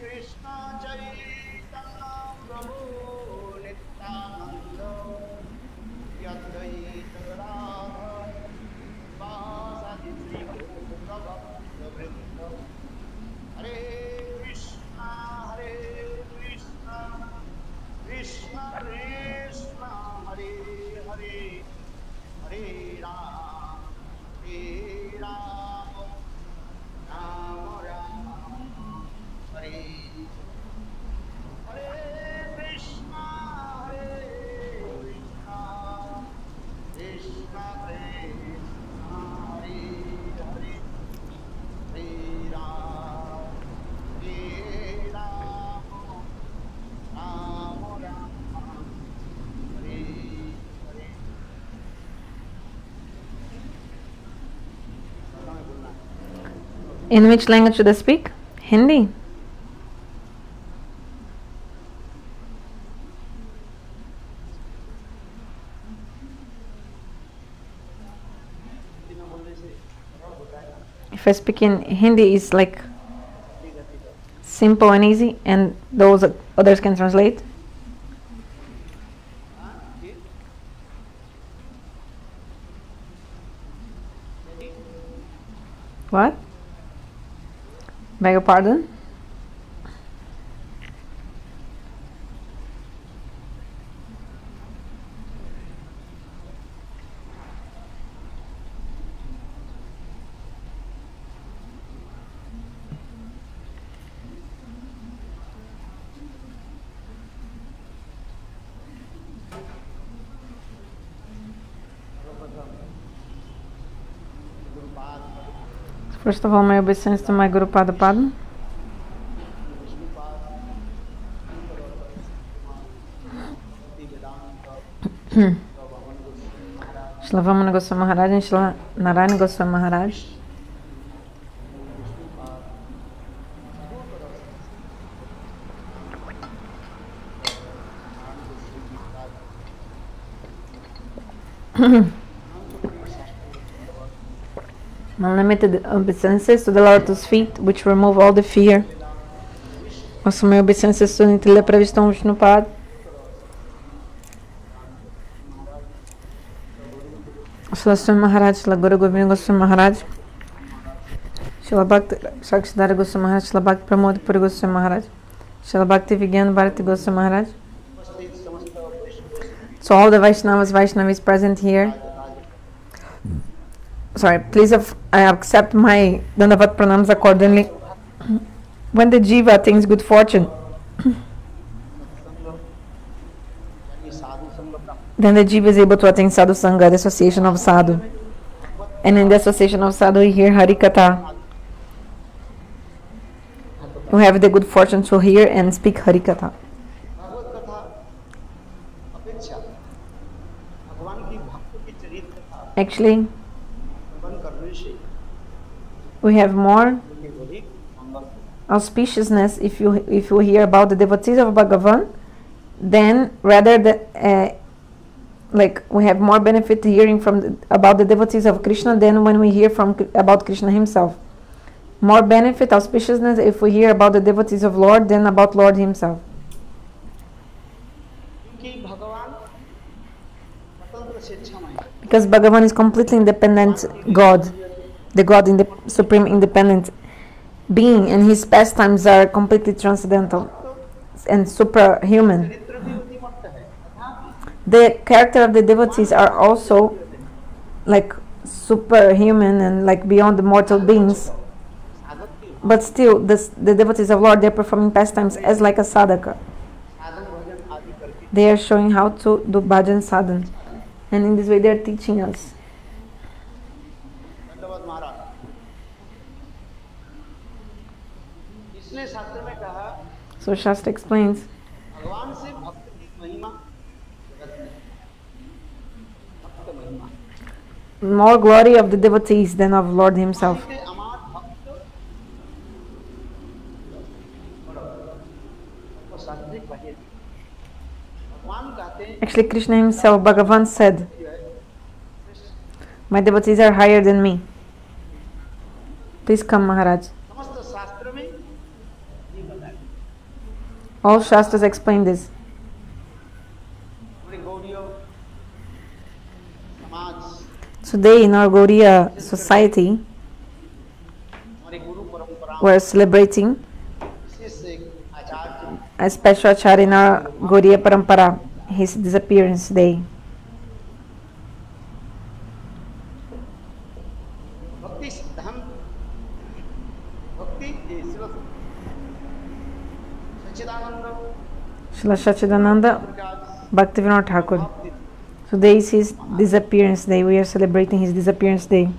Krishna Chaitanya Prabhu Nityananda In which language should I speak? Hindi. If I speak in Hindi, it's like simple and easy, and those others can translate. What? Beg your pardon? First of all, my obeisance to my Guru Pada Pada. Srila Vamana Goswami Maharaj and Srila Narayana Goswami Maharaj. Unlimited obeisances to the Lotus feet, which remove all the fear. Also, my obeisances to Nitila Pravishtam Vishnupad. Srila Swami Maharaj, Srila Guru Govinda Goswami Maharaj, Srila Bhakti Shakshidhara Goswami Maharaj, Srila Bhakti Pramod Puri Goswami Maharaj, Srila Bhakti Vigyan Bharati Goswami Maharaj. So all the Vaishnavis present here. Sorry, please I accept my Dandavat Pranams accordingly. When the jiva attains good fortune, then the jiva is able to attain sadhu sanga, the association of sadhu. And in the association of sadhu, we hear Hari Katha. We have the good fortune to hear and speak Hari Katha. Actually, we have more auspiciousness if you hear about the devotees of Bhagavan, then rather than like we have more benefit hearing about the devotees of Krishna than when we hear about Krishna himself. More benefit, auspiciousness if we hear about the devotees of Lord than about Lord himself. Because Bhagavan is completely independent God, the God in the supreme independent being, and his pastimes are completely transcendental and superhuman. The character of the devotees are also like superhuman and like beyond the mortal beings, but still the devotees of Lord, they are performing pastimes as like a sadhaka. They are showing how to do bhajan sadhan, and in this way they are teaching us. So Shastra explains, more glory of the devotees than of Lord himself. Actually, Krishna himself, Bhagavan said, my devotees are higher than me. Please come, Maharaj. All Shastras explain this. Today in our Gaudiya society, we are celebrating a special acharya in our Gaudiya Parampara, his disappearance day. Srila Sachidananda BhaktiVinod Thakur. Today is his disappearance day. We are celebrating his disappearance day.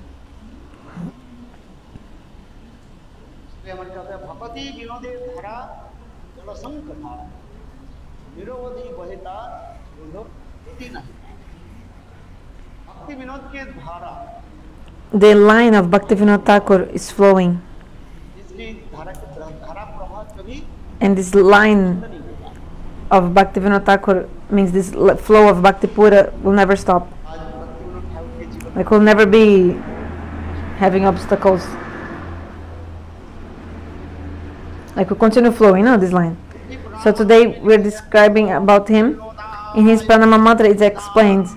The line of BhaktiVinod Thakur is flowing. And this line of BhaktiVinod Thakur means this flow of Bhakti Pura will never stop. Like we'll never be having obstacles. Like we'll continue flowing, this line. So today we're describing about him. In his Pranama mantra it explains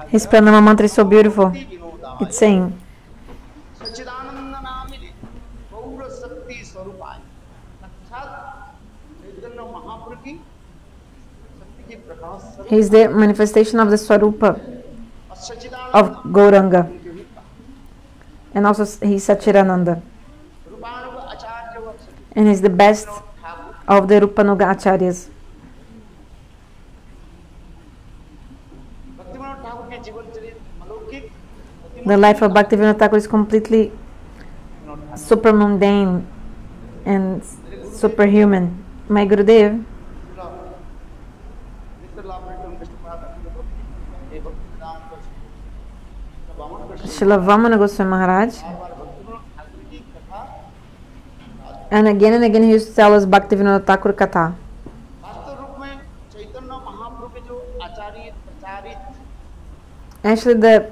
his Pranama mantra is so beautiful. It's saying he is the manifestation of the Swarupa of Gauranga, and also he is Sachirananda, and he is the best of the Rupanuga Acharyas. The life of BhaktiVinod Thakur is completely super mundane and superhuman. My Gurudev, Srila Vamana Goswami Maharaj, and again he used to tell us BhaktiVinod Thakur Katha. Actually, the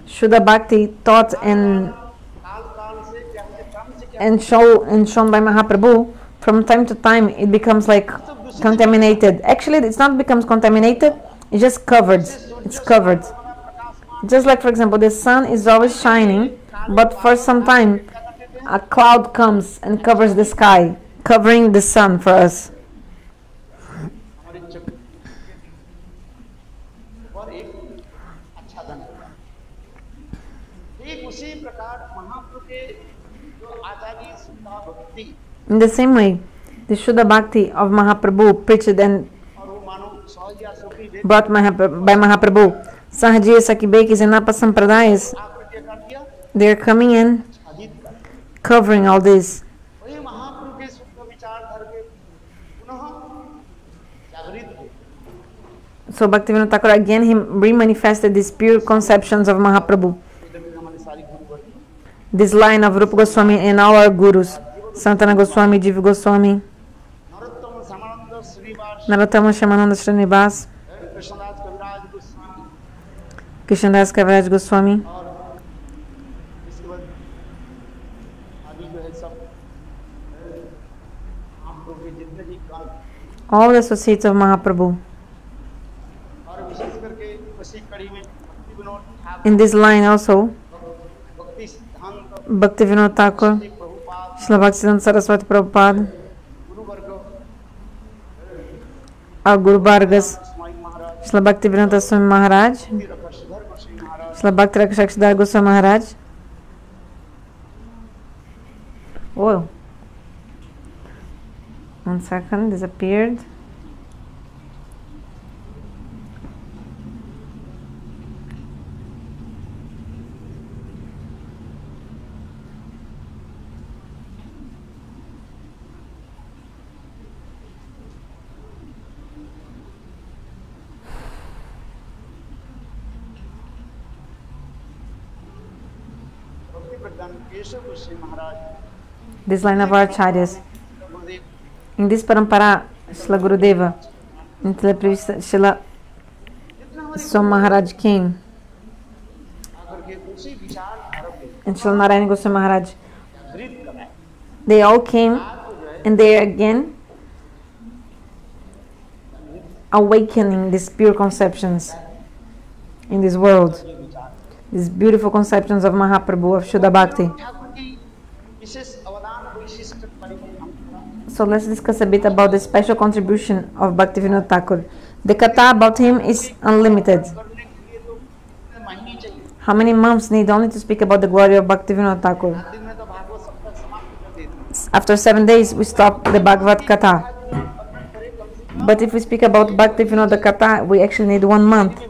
Suddha Bhakti taught and shown by Mahaprabhu, from time to time it becomes like contaminated. Actually, it's not becomes contaminated, it's just covered. It's covered. Just like, for example, the sun is always shining, but for some time a cloud comes and covers the sky, covering the sun for us. In the same way, the Suddha Bhakti of Mahaprabhu preached and brought by Mahaprabhu, Sahajiya Sakibekis and Napa Sampradayas, they are coming in, covering all this. So BhaktiVinod Thakur again he remanifested these pure conceptions of Mahaprabhu. This line of Rupa Goswami and all our gurus, Santana Goswami, Jiva Goswami, Narottama Shamananda Srinivas, Krishnadas Kaviraj Goswami, all the associates of Mahaprabhu. In this line also, BhaktiVinod Thakur, Srila BhaktiSiddhanta Saraswati Prabhupada, our Guru Vargas, Srila BhaktiVinod Swami Maharaj, Srila Bhakti Rakshakshidhar Goswami Maharaj. Whoa. 1 second, disappeared. This line of our acharyas. In this parampara, Srila Gurudeva, until Srila Swami Maharaj came, and Srila Narayana Goswami Maharaj, they all came and they are again awakening these pure conceptions in this world, these beautiful conceptions of Mahaprabhu, of Shuddha Bhakti. So let's discuss a bit about the special contribution of BhaktiVinod Thakur. The katha about him is unlimited. How many months need only to speak about the glory of BhaktiVinod Thakur? After 7 days we stop the Bhagavad Katha. But if we speak about BhaktiVinod Katha, we actually need 1 month.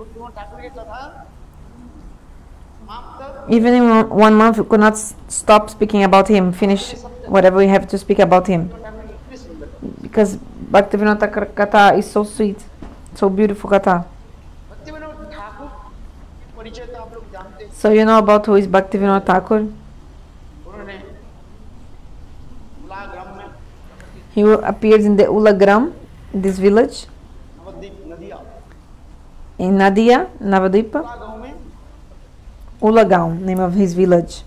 Even in 1 month we could not stop speaking about him, finish whatever we have to speak about him. Because BhaktiVinod Thakur Katha is so sweet, so beautiful Katha. So you know about who is BhaktiVinod Thakur? He appears in the Ulagram, this village, in Nadia, Navadvipa. Ulagaon, name of his village.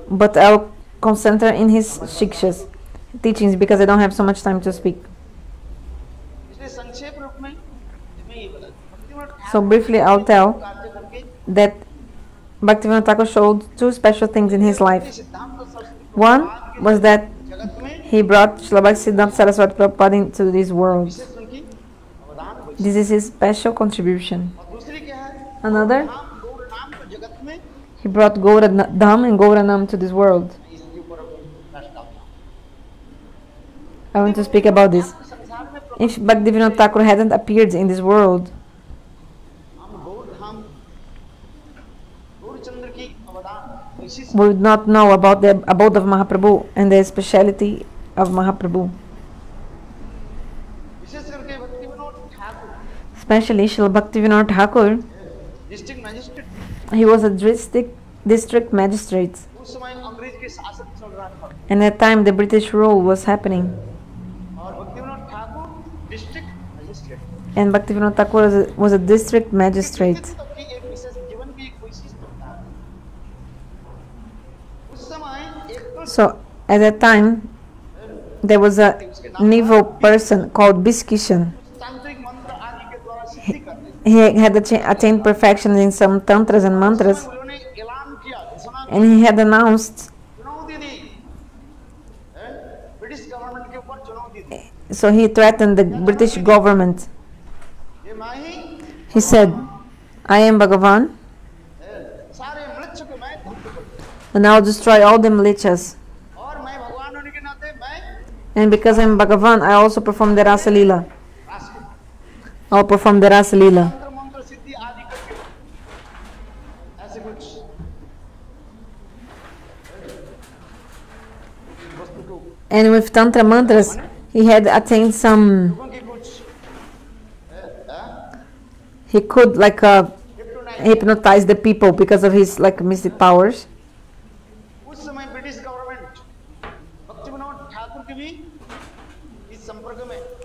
But I'll concentrate in his sikshas, teachings, because I don't have so much time to speak. So briefly I'll tell that BhaktiVinod Thakur showed two special things in his life. One was that he brought Srila BhaktiSiddhanta Saraswati Prabhupada into this world. This is his special contribution. Another, he brought Gaura Dhaam and Gaura Dhaam to this world. I want to speak about this. If BhaktiVinod Thakur hadn't appeared in this world, we would not know about the abode of Mahaprabhu and the speciality of Mahaprabhu. Especially Srila BhaktiVinod Thakur, he was a district magistrate. And at the time the British rule was happening. And BhaktiVinod Thakur was a district magistrate. So at that time there was a evil person called Viskishan. He had attained perfection in some tantras and mantras, and he had announced, so he threatened the British government. He said, I am Bhagavan, and I'll destroy all the mlichas. And because I'm Bhagavan, I also perform the Rasa Leela. I'll perform the Rasa Leela. And with Tantra mantras, he had attained some. He could hypnotize the people because of his mystic powers.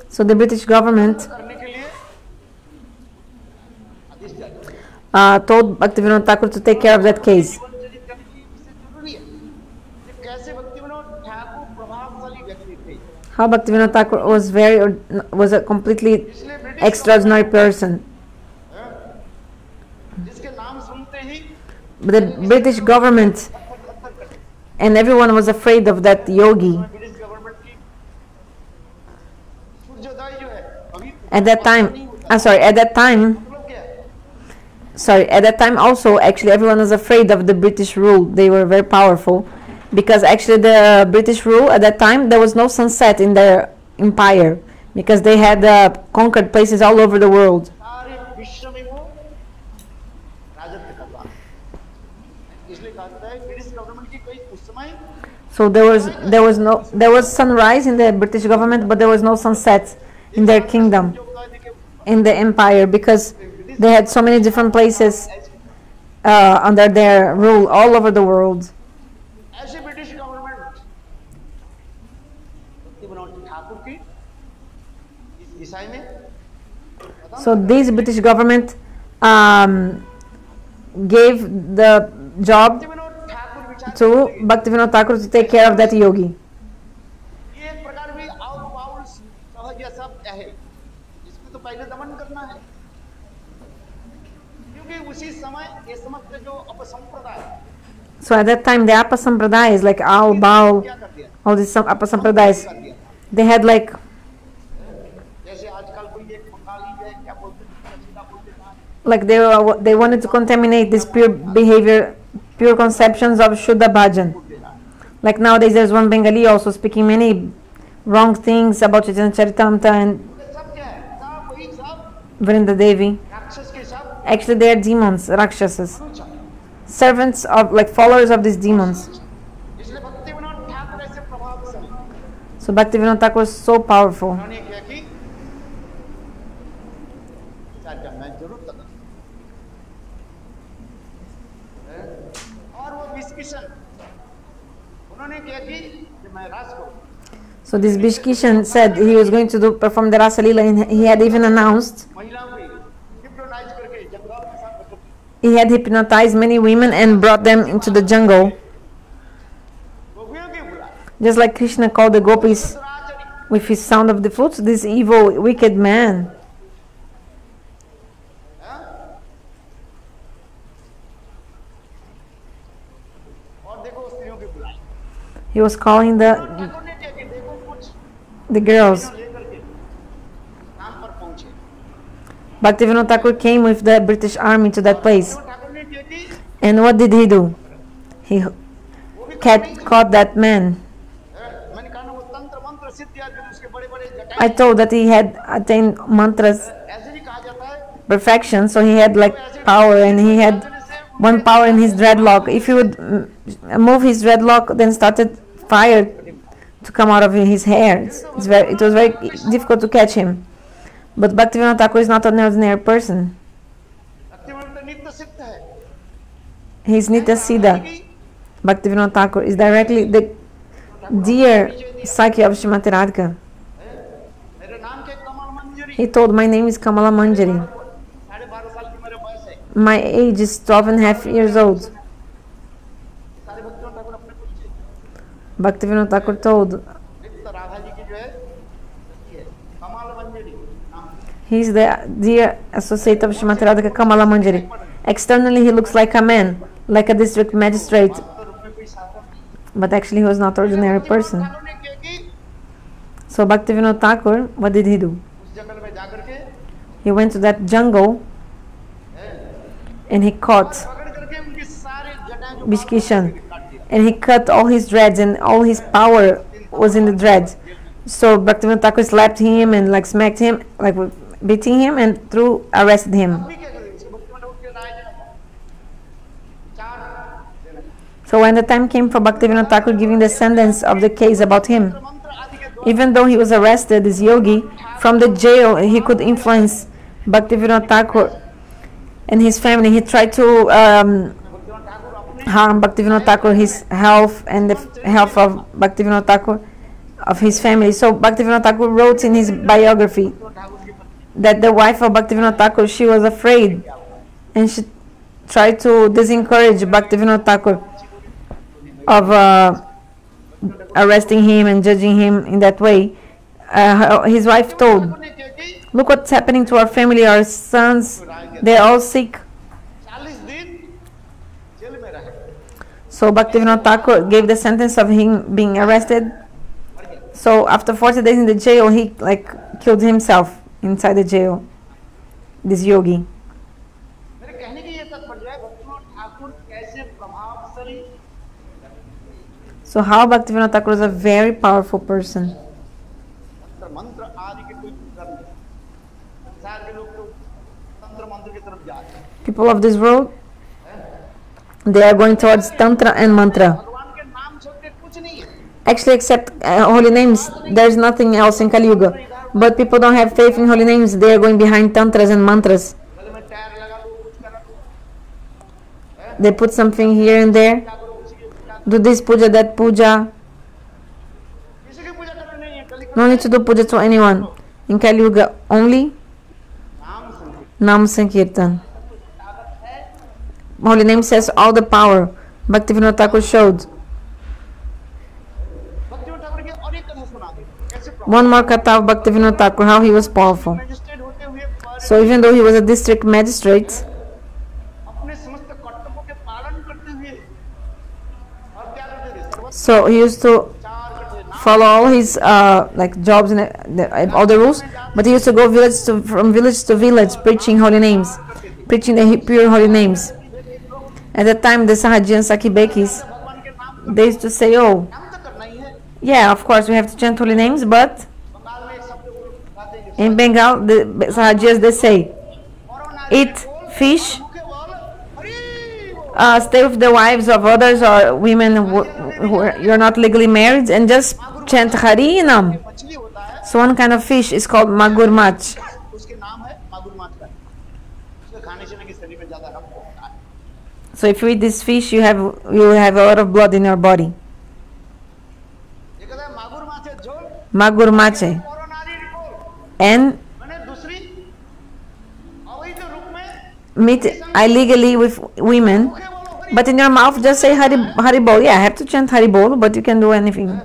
So the British government told BhaktiVinod Thakur to take care of that case. How BhaktiVinod Thakur was a completely extraordinary person. But the British government and everyone was afraid of that yogi. At that time also, actually everyone was afraid of the British rule. They were very powerful, because actually the British rule at that time, there was no sunset in their empire, because they had conquered places all over the world. So there was sunrise in the British government, but there was no sunset in their kingdom, in the empire, because they had so many different places under their rule all over the world. So this British government gave the job to BhaktiVinod Thakur to take care of that yogi. So at that time the apasampradayas, like Ao, Bao, all these apasampradayas, they had they wanted to contaminate this pure behavior, pure conceptions of Shuddha Bhajan. Like nowadays there's one Bengali also speaking many wrong things about Chaitanya Charitamrita and Vrindavan. Actually, they are demons, rakshasas, servants of, like, followers of these demons. So BhaktiVinod Thakur was so powerful. So this Viskishan said he was going to perform the Rasa Leela, and he had even announced, he had hypnotized many women and brought them into the jungle. Just like Krishna called the gopis with his sound of the flute, this evil, wicked man. He was calling the girls. BhaktiVinod Thakur came with the British army to that place. And what did he do? He caught that man. I told that he had attained mantras perfection, so he had like power, and he had one power in his dreadlock. If he would move his dreadlock, then started fire to come out of his hair. It was very difficult to catch him. But BhaktiVinod Thakur is not an ordinary person. He is Nitya Siddha. BhaktiVinod Thakur is directly the dear psyche of Srimati Radhika. He told, my name is Kamala Manjari. My age is 12.5 years old. BhaktiVinod Thakur told, he is the dear associate of Srimati Radhika, Kamala Manjari. Externally he looks like a man, like a district magistrate, but actually he was not an ordinary person. So BhaktiVinod Thakur, what did he do? He went to that jungle and he caught Viskishan, and he cut all his dreads, and all his power was in the dreads. So BhaktiVinod Thakur slapped him and like smacked him, like beating him, and arrested him. So when the time came for BhaktiVinod Thakur giving the sentence of the case about him, even though he was arrested, this yogi, from the jail he could influence BhaktiVinod Thakur and his family. He tried to harm BhaktiVinod Thakur, his health, and the health of BhaktiVinod Thakur, of his family. So BhaktiVinod Thakur wrote in his biography that the wife of BhaktiVinod Thakur, she was afraid, and she tried to discourage BhaktiVinod Thakur of arresting him and judging him in that way. His wife told, look what's happening to our family, our sons, they're all sick. So BhaktiVinod Thakur gave the sentence of him being arrested. So after 40 days in the jail, he like killed himself inside the jail, this yogi. So how BhaktiVinod Thakur was a very powerful person. People of this world, they are going towards tantra and mantra. Actually, except holy names, there is nothing else in Kali Yuga. But people don't have faith in holy names. They are going behind tantras and mantras. They put something here and there. Do this puja, that puja. No need to do puja to anyone. In Kali Yuga only Nam Sankirtan. Holy name says all the power. BhaktiVinod Thakur showed. One more katha of BhaktiVinod Thakur, how he was powerful. So even though he was a district magistrate, so he used to follow all his like jobs and all the rules, but he used to go from village to village preaching holy names, preaching the pure holy names. At the time, the Sahaji and Sakibekis, they used to say, oh, yeah, of course we have to chant holy names, but in Bengal, the Sahajis, they say, eat fish, stay with the wives of others or women you're not legally married, and just chant Harinam. So one kind of fish is called magur mach. So if you eat this fish, you will have a lot of blood in your body. Magur mache. And meet illegally with women, but in your mouth just say Hari Bol. Yeah, I have to chant Hari Bol, but you can do anything.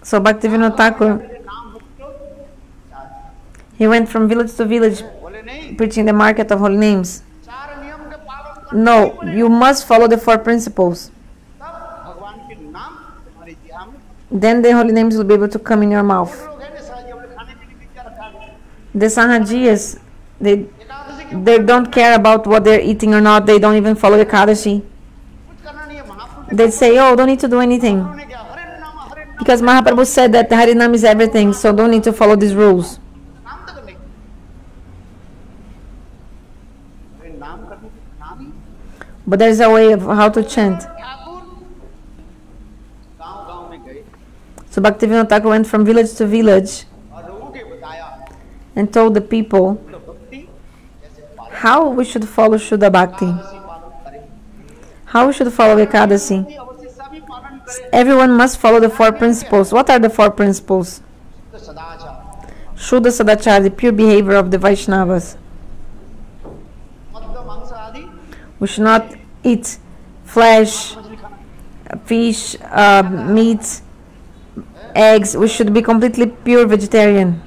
So BhaktiVinod Thakur, he went from village to village preaching the market of holy names. No, you must follow the 4 principles. Then the holy names will be able to come in your mouth. The Sahajiyas, they don't care about what they're eating or not. They don't even follow the Ekadashi. They say, oh, don't need to do anything. Because Mahaprabhu said that the Harinama is everything, so don't need to follow these rules. But there's a way of how to chant. So BhaktiVinod Thakur went from village to village and told the people how we should follow Shuddha Bhakti, how we should follow Ekadashi. Everyone must follow the 4 principles. What are the 4 principles? Shuddha Sadachar, the pure behavior of the Vaishnavas. We should not eat flesh, fish, meat, eggs. We should be completely pure vegetarian.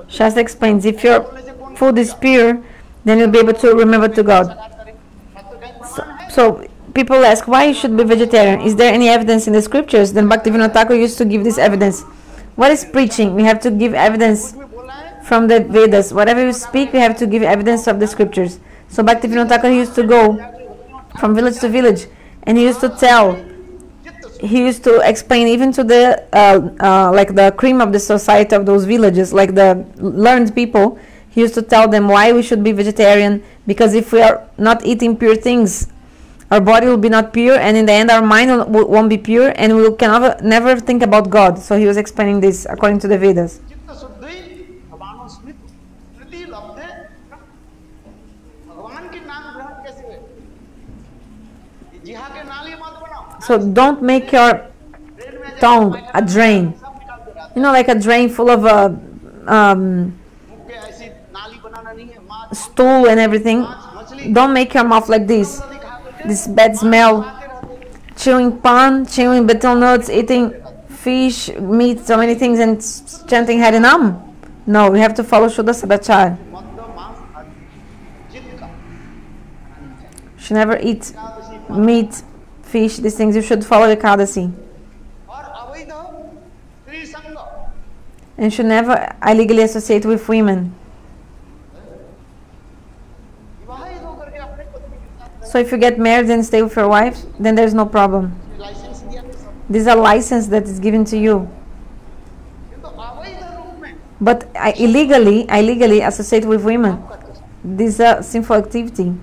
Shastra explains, if your food is pure, then you'll be able to remember to God. So people ask, why you should be vegetarian? Is there any evidence in the scriptures? Then BhaktiVinod Thakur used to give this evidence. What is preaching? We have to give evidence from the Vedas. Whatever you speak, we have to give evidence of the scriptures. So BhaktiVinod Thakur used to go from village to village, and he used to tell, he used to explain even to the like the cream of the society of those villages, like the learned people. He used to tell them why we should be vegetarian, because if we are not eating pure things, our body will be not pure, and in the end our mind won't be pure, and we can never think about God. So he was explaining this according to the Vedas. So don't make your tongue a drain. You know, like a drain full of stool and everything. Don't make your mouth like this. This bad smell. Chewing pan, chewing betel nuts, eating fish, meat, so many things, and chanting Harinam. No, we have to follow Shuddha Sadachar. Should never eat meat, fish, these things. You should follow Ekadashi. And should never illegally associate with women. So if you get married and stay with your wife, then there's no problem. This is a license that is given to you. But illegally associate with women. This is a sinful activity.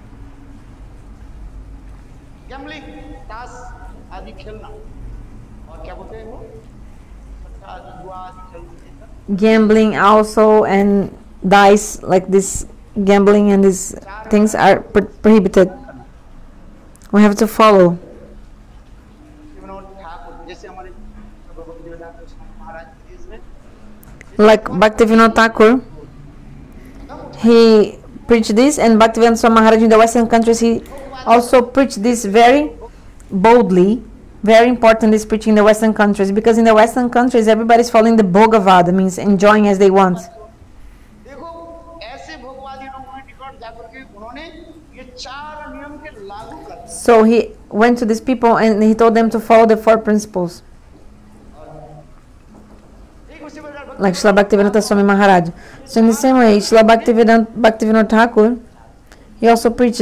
Gambling also, and dice, like this gambling and these things are prohibited. We have to follow. Like BhaktiVinod Thakur, he preached this, and Bhaktivedanta Swami Maharaj in the Western countries, he also preached this very boldly. Very important, this preaching in the Western countries, because in the Western countries everybody's following the Bhogavad, means enjoying as they want. So he went to these people and he told them to follow the 4 principles. Like Srila BhaktiVinod Swami Maharaj. So in the same way, Srila BhaktiVinod Thakur, He also preached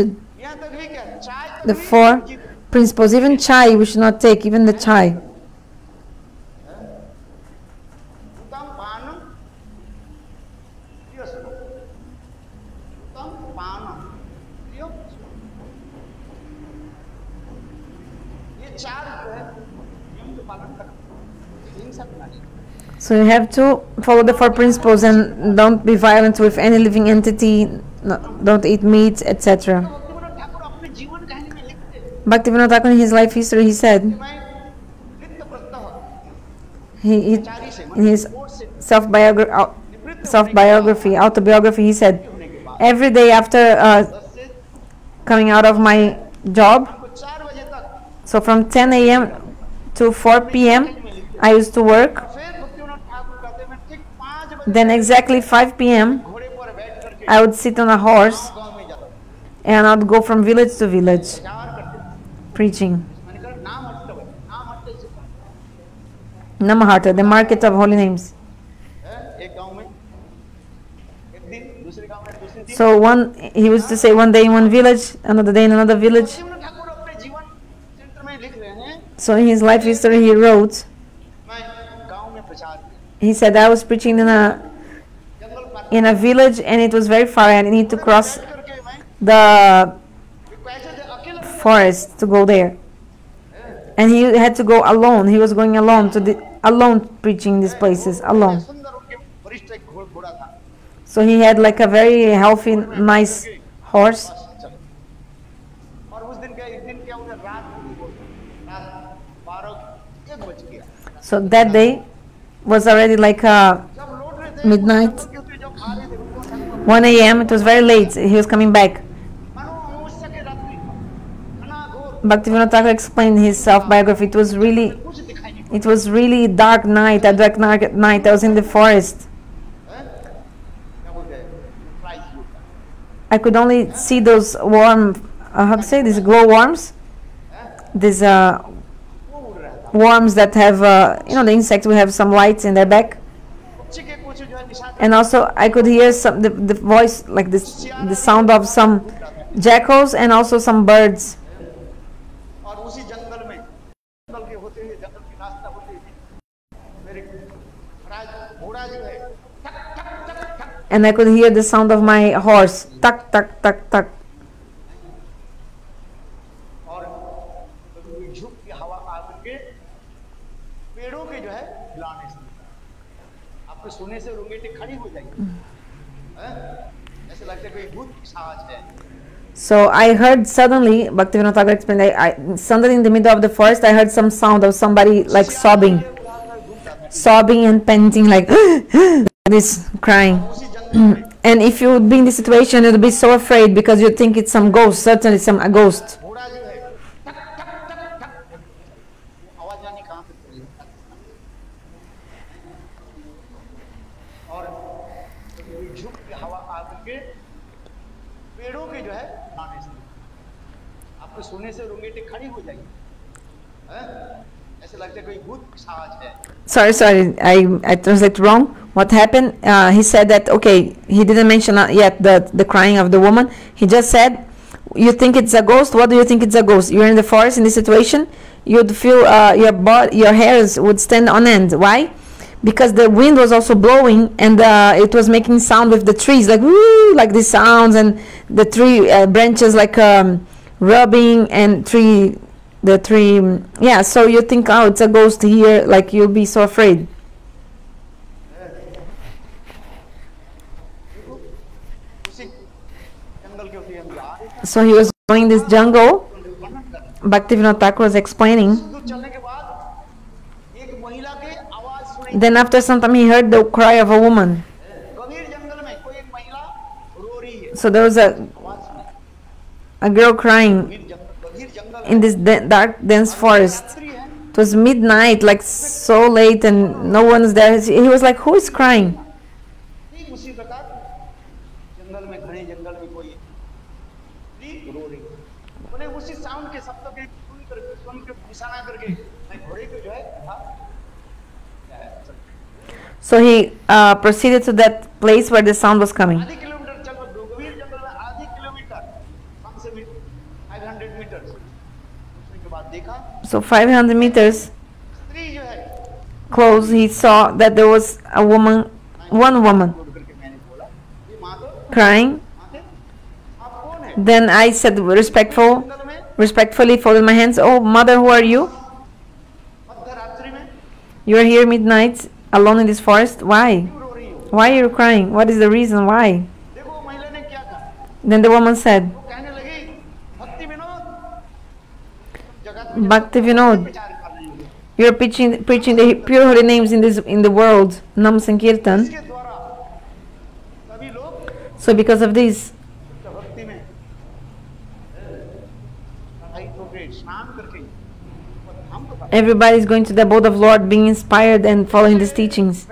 the 4 principles. Even chai we should not take, even the chai. So you have to follow the 4 principles and don't be violent with any living entity, don't eat meat, etc. Bhaktivinoda Thakur in his life history, he said, in his autobiography, he said, every day after coming out of my job, so from 10 a.m. to 4 p.m. I used to work. Then exactly 5 p.m. I would sit on a horse and I would go from village to village preaching. Namaharta, the market of holy names. So he used to say one day in one village, another day in another village. So in his life history he wrote, he said, I was preaching in a village and it was very far. I need to cross the forest to go there. And he had to go alone. He was going alone alone preaching these places, alone. So he had like a very healthy, nice horse. So that day was already like midnight, 1 a.m. It was very late. He was coming back. Bhaktivinoda Thakur explained his self-biography. It was really dark night, a dark night. I was in the forest. I could only see those warm, how to say, these glow worms. These worms that have, the insects will have some lights in their back. And also I could hear the voice, like this, the sound of some jackals and also some birds. And I could hear the sound of my horse, tuck, tuck, tuck, tuck. So I heard suddenly, Bhaktivinoda Thakur explained, suddenly in the middle of the forest I heard some sound of somebody like sobbing and panting, like this, crying. And if you would be in this situation, you would be so afraid because you think it's some ghost, certainly a ghost. Sorry, I translate wrong. What happened? He said that, okay, he didn't mention yet the crying of the woman. He just said, you think it's a ghost? What do you think it's a ghost? You're in the forest in this situation, you'd feel your hairs would stand on end. Why? Because the wind was also blowing and it was making sound with the trees, like woo, like these sounds, and the tree branches like rubbing, and the tree, yeah. So you think, oh, it's a ghost here, like you'll be so afraid. So he was going in this jungle. Bhaktivinoda Thakur was explaining. Then after some time he heard the cry of a woman. So there was a girl crying in this dark, dense forest. It was midnight, like so late, and no one's there. He was like, who is crying? So he proceeded to that place where the sound was coming. So 500 meters close, he saw that there was a woman, one woman, crying. Then I said respectfully folded my hands. Oh, mother, who are you? You are here midnight, alone in this forest. Why? Why are you crying? What is the reason? Why? Then the woman said, BhaktiVinod, you are preaching the pure holy names in the world, Nam Sankirtan. So because of this, everybody is going to the abode of Lord, being inspired and following these teachings.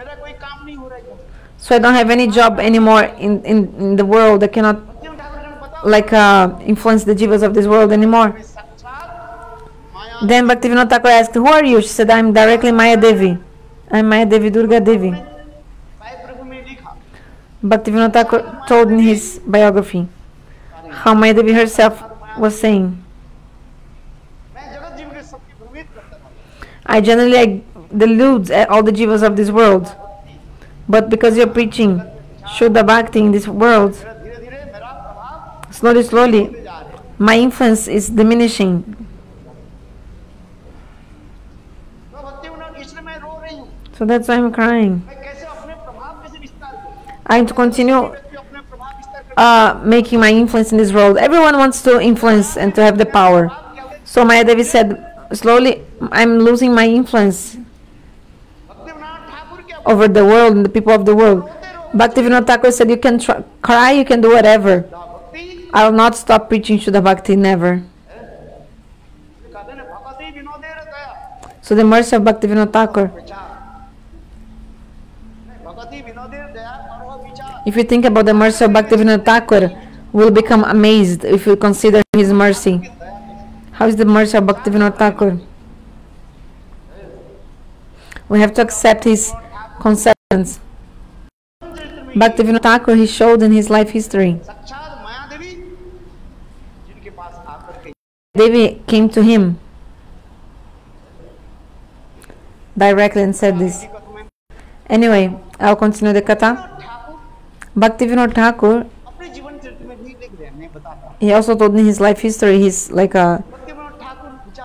So I don't have any job anymore in the world. I cannot influence the jivas of this world anymore. Then BhaktiVinod Thakur asked, who are you? She said, I'm directly Mayadevi. I'm Mayadevi Durga Devi. BhaktiVinod Thakur told in his biography how Mayadevi herself was saying, I generally delude all the jivas of this world, but because you're preaching Shuddha Bhakti in this world, slowly, my influence is diminishing. So that's why I'm crying. I have to continue making my influence in this world. Everyone wants to influence and to have the power. So Mayadevi said, slowly I'm losing my influence over the world and the people of the world. BhaktiVinod Thakur said, you can cry, you can do whatever. I will not stop preaching Shuddha Bhakti, never. So the mercy of BhaktiVinod Thakur. If you think about the mercy of BhaktiVinod Thakur, we'll become amazed if you consider his mercy. How is the mercy of BhaktiVinod Thakur? We have to accept his conceptions. BhaktiVinod Thakur, he showed in his life history. Devi came to him directly and said this. Anyway, I'll continue the katha. BhaktiVinod Thakur, he also told in his life history, his a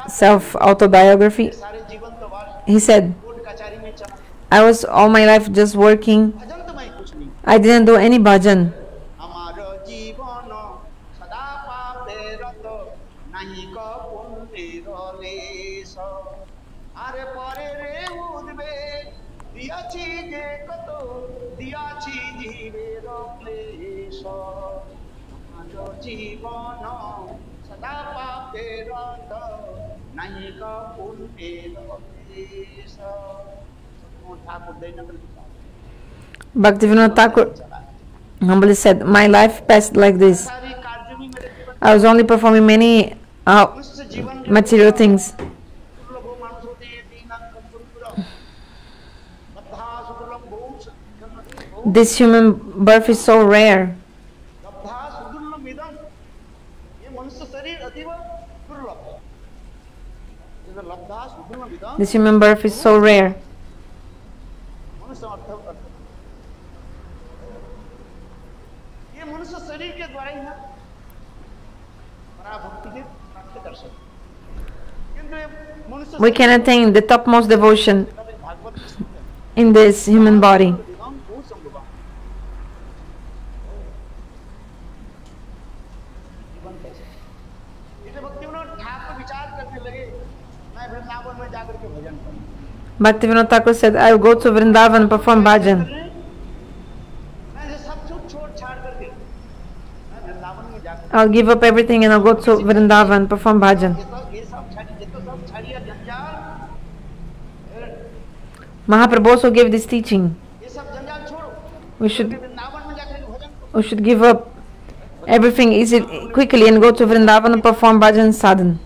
self-autobiography. He said, I was all my life just working. I didn't do any bhajan. BhaktiVinod Thakur humbly said, my life passed like this. I was only performing many material things. This human birth is so rare. This human birth is so rare. We can attain the topmost devotion in this human body. BhaktiVinod Thakur said, I will go to Vrindavan and perform bhajan. I'll give up everything and I'll go to Vrindavan and perform bhajan. Mahaprabhu also gave this teaching. We should give up everything easily, quickly, and go to Vrindavan and perform bhajan sadhan.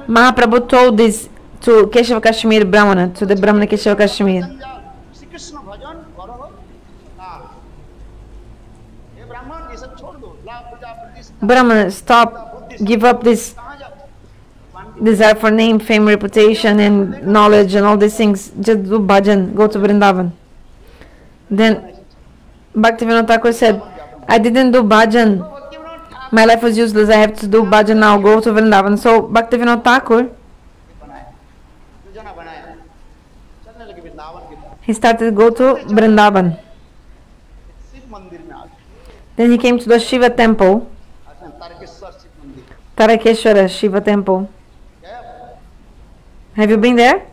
Mahaprabhu told this to Keshava Kashmir Brahmana, to the Brahmana Keshava Kashmir. Brahmana, stop, give up this desire for name, fame, reputation, and knowledge, and all these things. Just do bhajan, go to Vrindavan. Then BhaktiVinod Thakur said, I didn't do bhajan. My life was useless. I have to do bhajan now. Go to Vrindavan. So BhaktiVinod Thakur, he started to go to Vrindavan. Then he came to the Shiva temple, Tarakeshwara Shiva temple. Have you been there?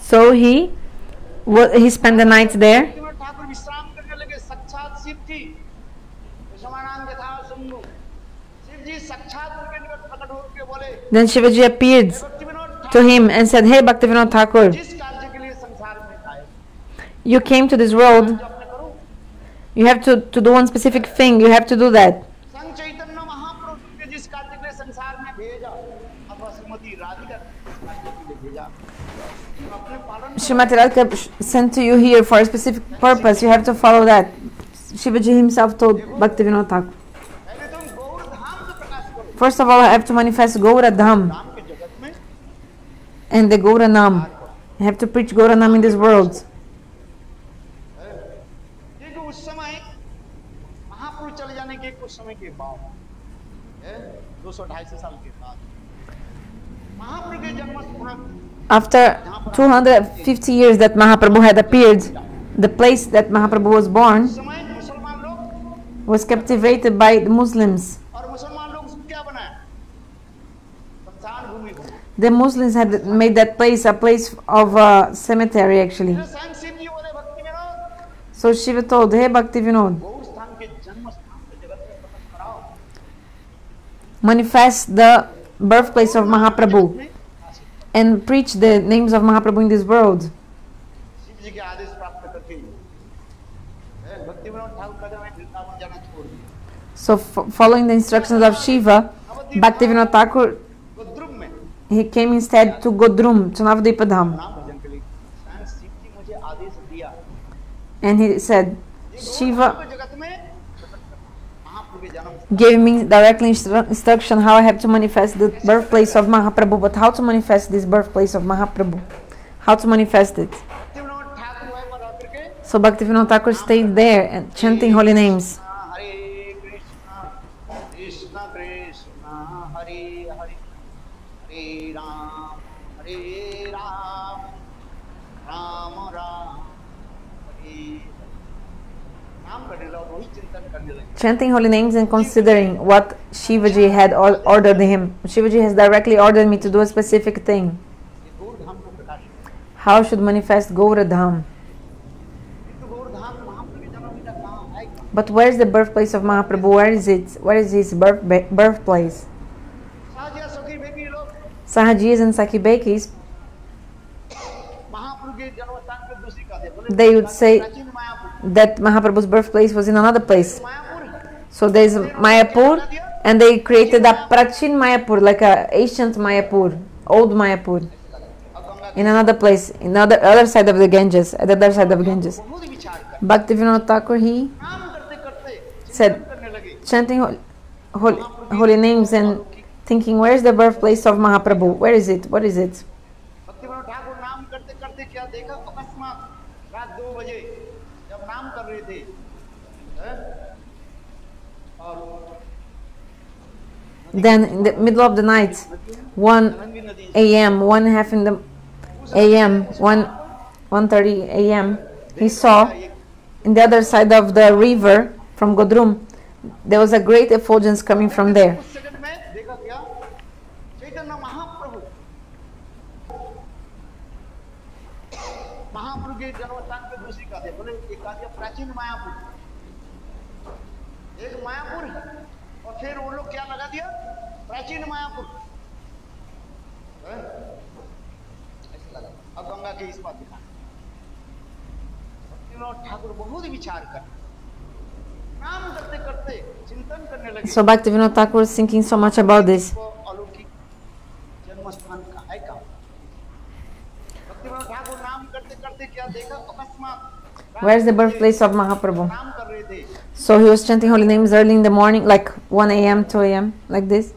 So he spent the night there. Then Shivaji appeared to him and said, Hey BhaktiVinod Thakur, you came to this world, you have to do one specific thing, you have to do that. Srimati Radhika sent to you here for a specific purpose, you have to follow that. Shivaji himself told BhaktiVinod Thakur. First of all, I have to manifest Gaura Dhaam and the Gaura Dhaam. I have to preach Gaura Dhaam in this world. After 250 years that Mahaprabhu had appeared, the place that Mahaprabhu was born was captivated by the Muslims. The Muslims had made that place a place of cemetery actually. So Shiva told, Hey BhaktiVinod, manifest the birthplace of Mahaprabhu and preach the names of Mahaprabhu in this world. So following the instructions of Shiva, BhaktiVinod Thakur, he came instead to Godrum, to Navadvipa Dham. And he said, Shiva gave me directly instruction how I have to manifest the birthplace of Mahaprabhu, but how to manifest this birthplace of Mahaprabhu? How to manifest it? So BhaktiVinod Thakur stayed there and chanting holy names. Chanting holy names and considering what Shivaji had ordered him. Shivaji has directly ordered me to do a specific thing. How should manifest Gaura Dhaam? But where is the birthplace of Mahaprabhu? Where is it? Where is his birthplace? Sahajis and Sakibekis, they would say that Mahaprabhu's birthplace was in another place. So there is Mayapur, and they created a Prachin Mayapur, like a ancient Mayapur, old Mayapur, in another place, in the other side of the Ganges, at the other side of Ganges. BhaktiVinod Thakur, he said, chanting holy names and thinking, where is the birthplace of Mahaprabhu? Where is it? What is it? Then in the middle of the night, 1 a.m., 1:30 in the a.m., 1:30 a.m., he saw in the other side of the river from Godrum, there was a great effulgence coming from there. So BhaktiVinod Thakur was thinking so much about this. Where is the birthplace of Mahaprabhu? So he was chanting holy names early in the morning, like 1 a.m., 2 a.m., like this.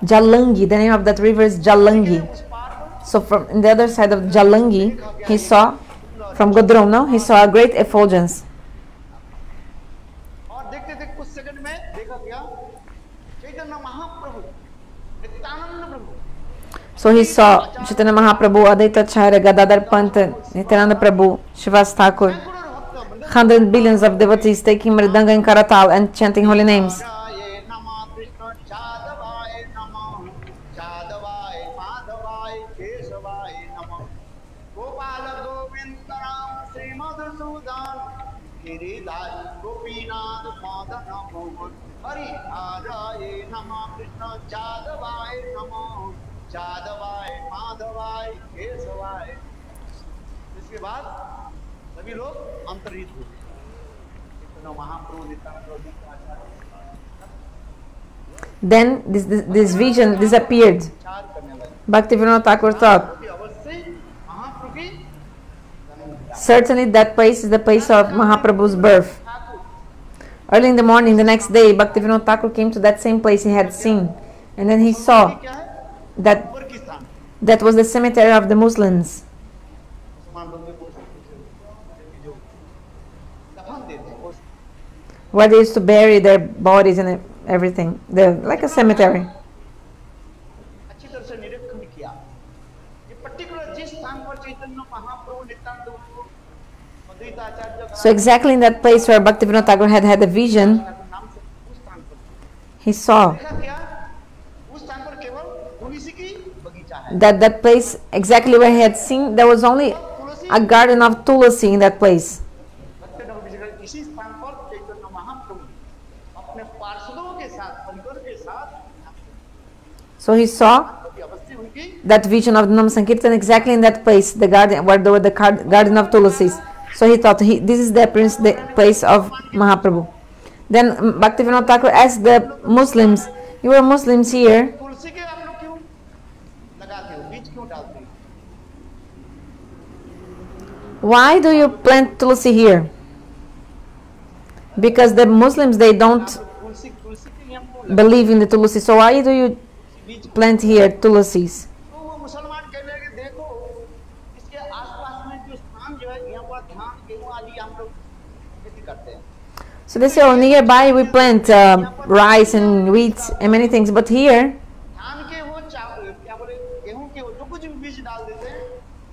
Jalangi, the name of that river is Jalangi. So from the other side of Jalangi, he saw, from Godrom, no? He saw a great effulgence. So he saw Chaitanya Mahaprabhu, Advaita Acharya, Gadadhar Pant, Nityananda Prabhu, Shivaji Thakur, 100 billions of devotees taking mridanga and karatal and chanting holy names. इसके बाद सभी लोग अंतर्हित हो गए। Then this vision disappeared. BhaktiVinod Thakur thought, certainly that place is the place of Mahaprabhu's birth. Early in the morning, the next day, BhaktiVinod Thakur came to that same place he had seen. And then he saw that that was the cemetery of the Muslims, where they used to bury their bodies and everything. Like a cemetery. So exactly in that place where BhaktiVinod Thakur had a vision, he saw that place, exactly where he had seen, there was only a garden of tulasi in that place. So he saw that vision of the Nam Sankirtan exactly in that place, the garden where there were the garden of tulasis. So he thought, this is the place of Mahaprabhu. Then BhaktiVinod Thakur asked the Muslims, you are Muslims here, why do you plant tulsi here? Because the Muslims, they don't believe in the tulsi, so why do you plant here tulasis? So they say, oh, nearby we plant rice and wheat and many things, but here,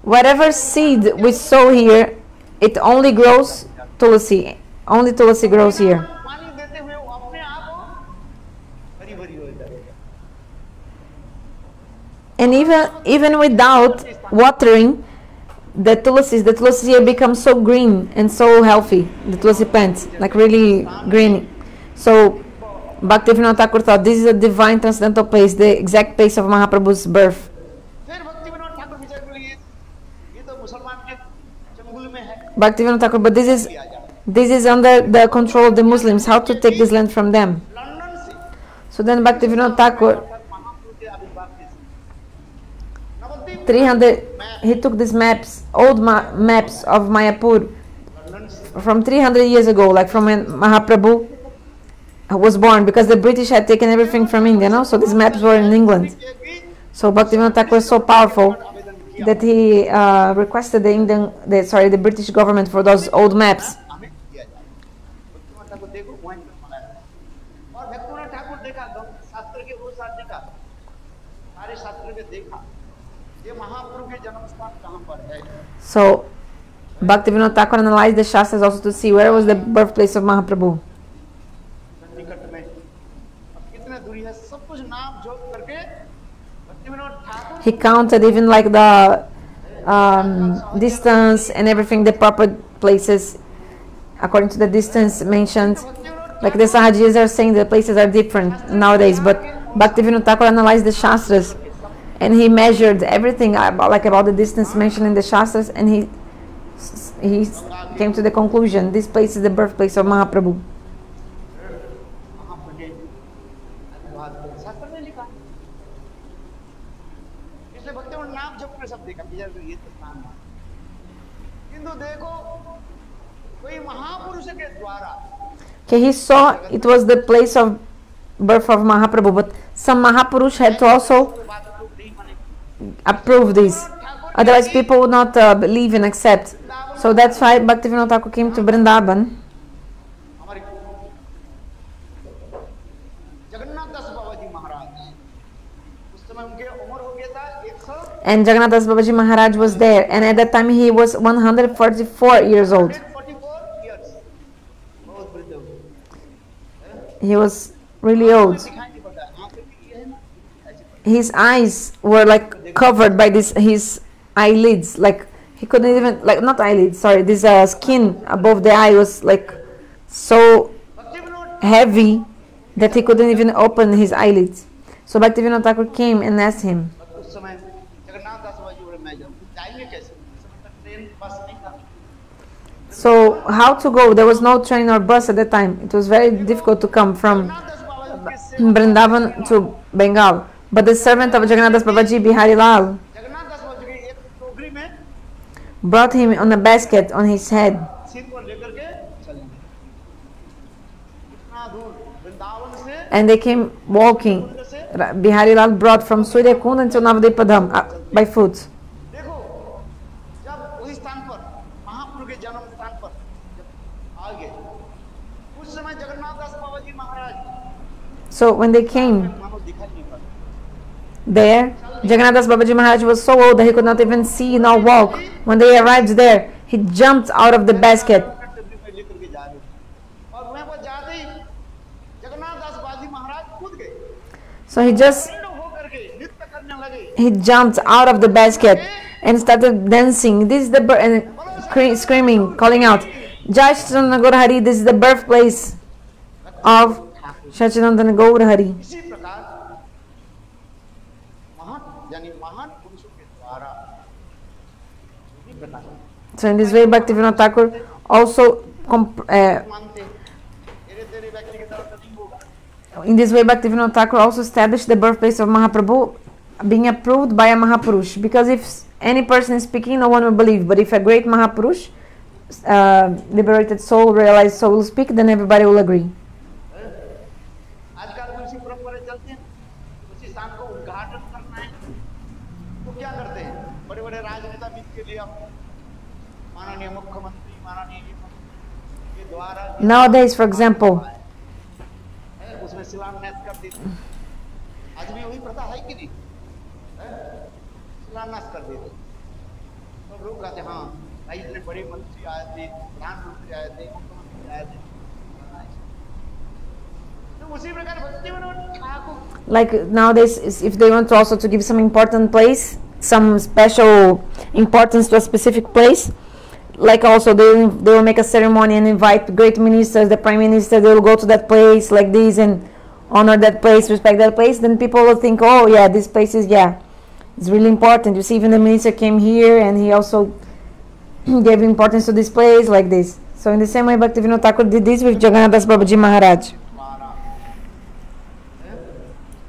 whatever seed we sow here, it only grows tulasi. Only tulasi grows here. And even without watering, the tulasi here becomes so green and so healthy. The tulasi plants, like really green. So BhaktiVinod Thakur thought, this is a divine transcendental place, the exact place of Mahaprabhu's birth. BhaktiVinod Thakur, but this is under the control of the Muslims. How to take this land from them? So then BhaktiVinod Thakur, 300, he took these maps, old maps of Mayapur from 300 years ago, like from when Mahaprabhu was born, because the British had taken everything from India, no? So these maps were in England. So BhaktiVinod Thakur was so powerful that he requested the British government for those old maps. So BhaktiVinod Thakur analyzed the Shastras also to see where was the birthplace of Mahaprabhu. He counted even like the distance and everything, the proper places according to the distance mentioned. Like the Sahajis are saying the places are different nowadays, but BhaktiVinod Thakur analyzed the Shastras and he measured everything about the distance mentioned in the Shastras, and he came to the conclusion, this place is the birthplace of Mahaprabhu. कोई महापुरुष के द्वारा Okay, he saw it was the place of birth of Mahaprabhu, but some Mahapurush had to also बात को नहीं माने approve this. Otherwise, people would not believe and accept. So that's why BhaktiVinod Thakur came to Vrindavan. हमारे जगन्नाथ दास बाबाजी महाराज उस समय उनके उम्र हो गया था 100 And Jagannath Das Babaji Maharaj was there, and at that time he was 144 years old. 144 years बहुत वृद्ध हो गए He was really old. दिखाई नहीं पड़ता आंखें भी ये है ना ऐसे His eyes were like covered by his eyelids, like he couldn't even, like, not eyelids, sorry, this skin above the eye was like so Bhaktivinod heavy that he couldn't even open his eyelids. So BhaktiVinod Thakur came and asked him, उस समय जगन्नाथ दास बाबाजी बोले मैं जाऊँ जाएंगे कैसे उस समय तक ट्रेन बस नहीं था so how to go? There was no train or bus at the time. It was very difficult to come from Jagannath दास बाबाजी के सेवा Vrindavan to Bengal. But the servant of Jagannath Das Babaji, Bihari Lal, Jagannath दास बाबाजी के एक टोकरी में brought him on a basket on his head. सिर पर लेकर के चलेंगे इतना दूर वृंदावन से And they came walking. कुंड से Bihari Lal brought from Surya Kund until Navadvipa Dham by foot. देखो जब उस स्थान पर महाप्रभु के जन्म स्थान पर जब आ गए उस समय जगन्नाथ दास बाबाजी महाराज So when they came मानो दिखाई नहीं पड़ा there, Jagannath Das Babaji Maharaj was so old that he could not even see nor walk. When they arrived there, he jumped out of the basket. टोकरी में लेकर के जा रहे थे और वहां पर जाते ही जगन्नाथ दास बाबाजी महाराज कूद गए So he just खड़े होकर के नृत्य करने लगे he jumped out of the basket and started dancing. This is the and screaming, calling out, Jai Shachinandana Gaura Hari, this is the birthplace of Shachinandana Gaura Hari. इसी प्रकार महान यानी महान पुरुषों के द्वारा ये करना चाहिए So in this way, BhaktiVinod Thakur also मानते तेरे तेरे व्यक्ति की तरफ नहीं होगा in this way, BhaktiVinod Thakur also established the birthplace of Mahaprabhu being approved by a Mahapurush. Because if any person is speaking, no one will believe. But if a great Mahapurush, liberated soul, realized soul will speak, then everybody will agree. आजकल भी उसी परंपरा चलते हैं उसी स्थान को उद्घाटन करना है तो क्या करते हैं बड़े बड़े राजनेता मिल के लिए हम माननीय मुख्यमंत्री माननीय मंत्री के द्वारा Nowadays, for example, उसमें शिलान्यास कर देते हैं। आज भी वही प्रथा है कि नहीं शिलान्यास कर देते तो लोग कहते हाँ भाई इतने बड़े मंत्री आए थे प्रधानमंत्री आए थे मुख्यमंत्री आए थे तो उसी प्रकार Bhaktivinod Thakur like nowadays, if they want to also to give some important place, some special importance to a specific place, like also they will make a ceremony and invite great ministers, the prime minister, they will go to that place like this and honor that place, respect that place. Then people will think, oh yeah, this place is, yeah, it's really important. You see, even the minister came here and he also gave importance to this place like this. So in the same way, BhaktiVinod Thakur did this with Jagannath Das Babaji Maharaj. द्वारा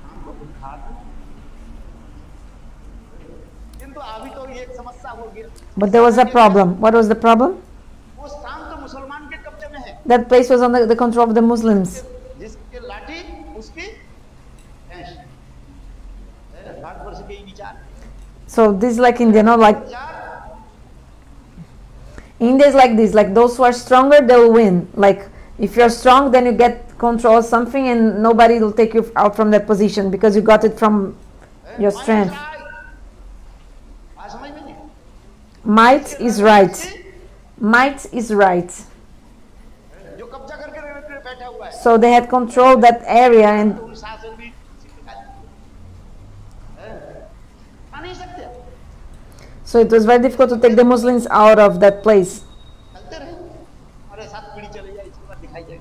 हमको उद्घाटन किंतु अभी तो ये एक समस्या हो गया But there was a problem. What was the problem? वो स्थान तो मुसलमान के कब्जे में है That place was under the control of the Muslims. जिसके लाठी उसकी भैंस भारतवर्ष के ही विचार So this is like India, no? Like विचार India is like this. Like those who are stronger, they will win. Like if you're strong, then you get control of something, and nobody will take you out from that position because you got it from your strength. आज समझ में नहीं Might is right. Might is right. जो कब्जा करके बैठा हुआ है So they had controlled that area, and तो शासन भी इसी प्रकार आ नहीं सकते so it was very difficult to take the Muslims out of that place. चलते रहे अरे 7 पीढ़ी चले जाए इसके बाद दिखाई जाए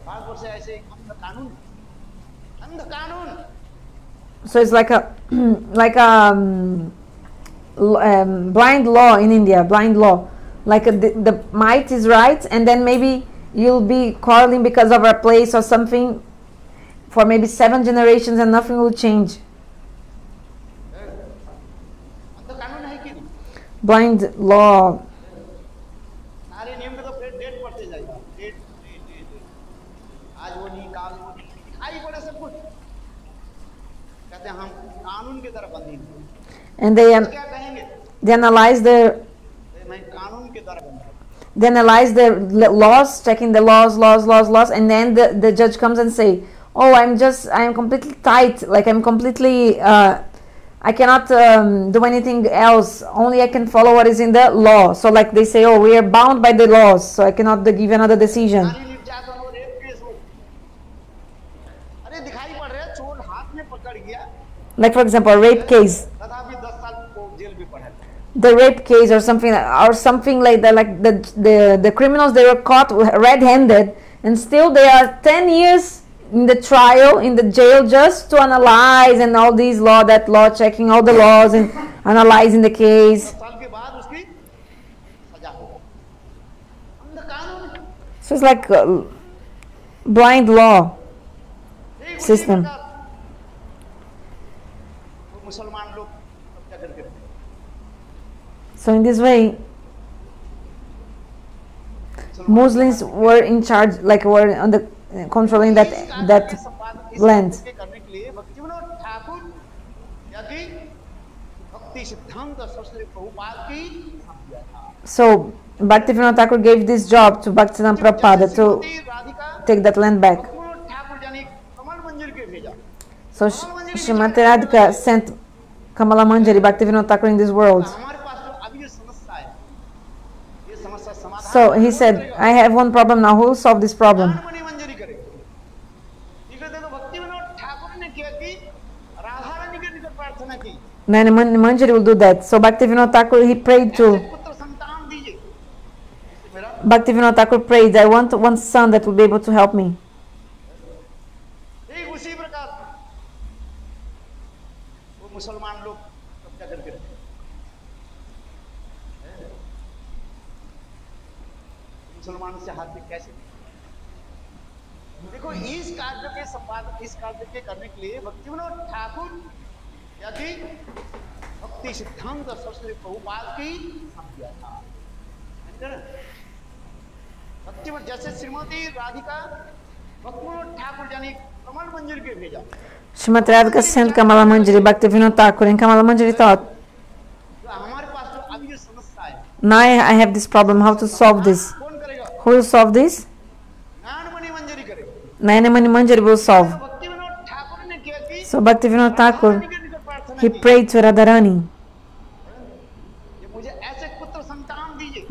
भारतवर्ष ऐसे अंध कानून So it's like a like a blind law in India, blind law. Like the might is right, and then maybe you'll be quarreling because of a place or something for maybe 7 generations, and nothing will change. अंध कानून है कि नहीं blind law. सारे नियम में तो फिर डेट पड़ते जाएगा, डेट आज वो नहीं, काल वो नहीं, दिखाई पड़े सब कुछ। कहते हैं हम कानून की तरफ बंधे हैं। And they क्या कहेंगे? they analyze the मैं कानून के द्वारा बंधा हूं। they analyze the laws, checking the laws, and then the judge comes and say, oh, I am completely tight, like I'm completely I cannot do anything else, only I can follow what is in the law. So like they say, oh, we are bound by the laws, so I cannot give another decision. Like for example, a rape case, the rape case or something like that, like the criminals, they were caught red-handed, and still they are 10 years in the trial, in the jail, just to analyze and all these law, checking all the laws and analyzing the case. So it's like a blind law system. So in this way, Muslims were in charge, like were on the controlling that land. So BhaktiVinod Thakur gave this job to Bhaktisiddhanta Prabhupada to take that land back. So Srimati Radhika sent Kamala Manjari, BhaktiVinod Thakur in this world. So he said, I have one problem now, who will solve this problem? Nayana Manjari will do that. So BhaktiVinod Thakur, he prayed to BhaktiVinod Thakur prayed, I want one son that will be able to help me. देखो इस कार्य के करने के लिए भक्तिविनोद ठाकुर या कि भक्ति सिद्धांत सरस्वती प्रभुपाद की संज्ञा था। भक्तिविनोद जैसे श्रीमती राधिका भक्तिविनोद ठाकुर यानी कमल मंजरी के भेजा। Srimati Radhika sent Kamala Manjari, BhaktiVinod Thakur, and Kamala Manjari thought, now I have this problem, how to solve this? Who will solve this? Nayana Manjari will solve. So BhaktiVinod Thakur, he prayed to Radharani,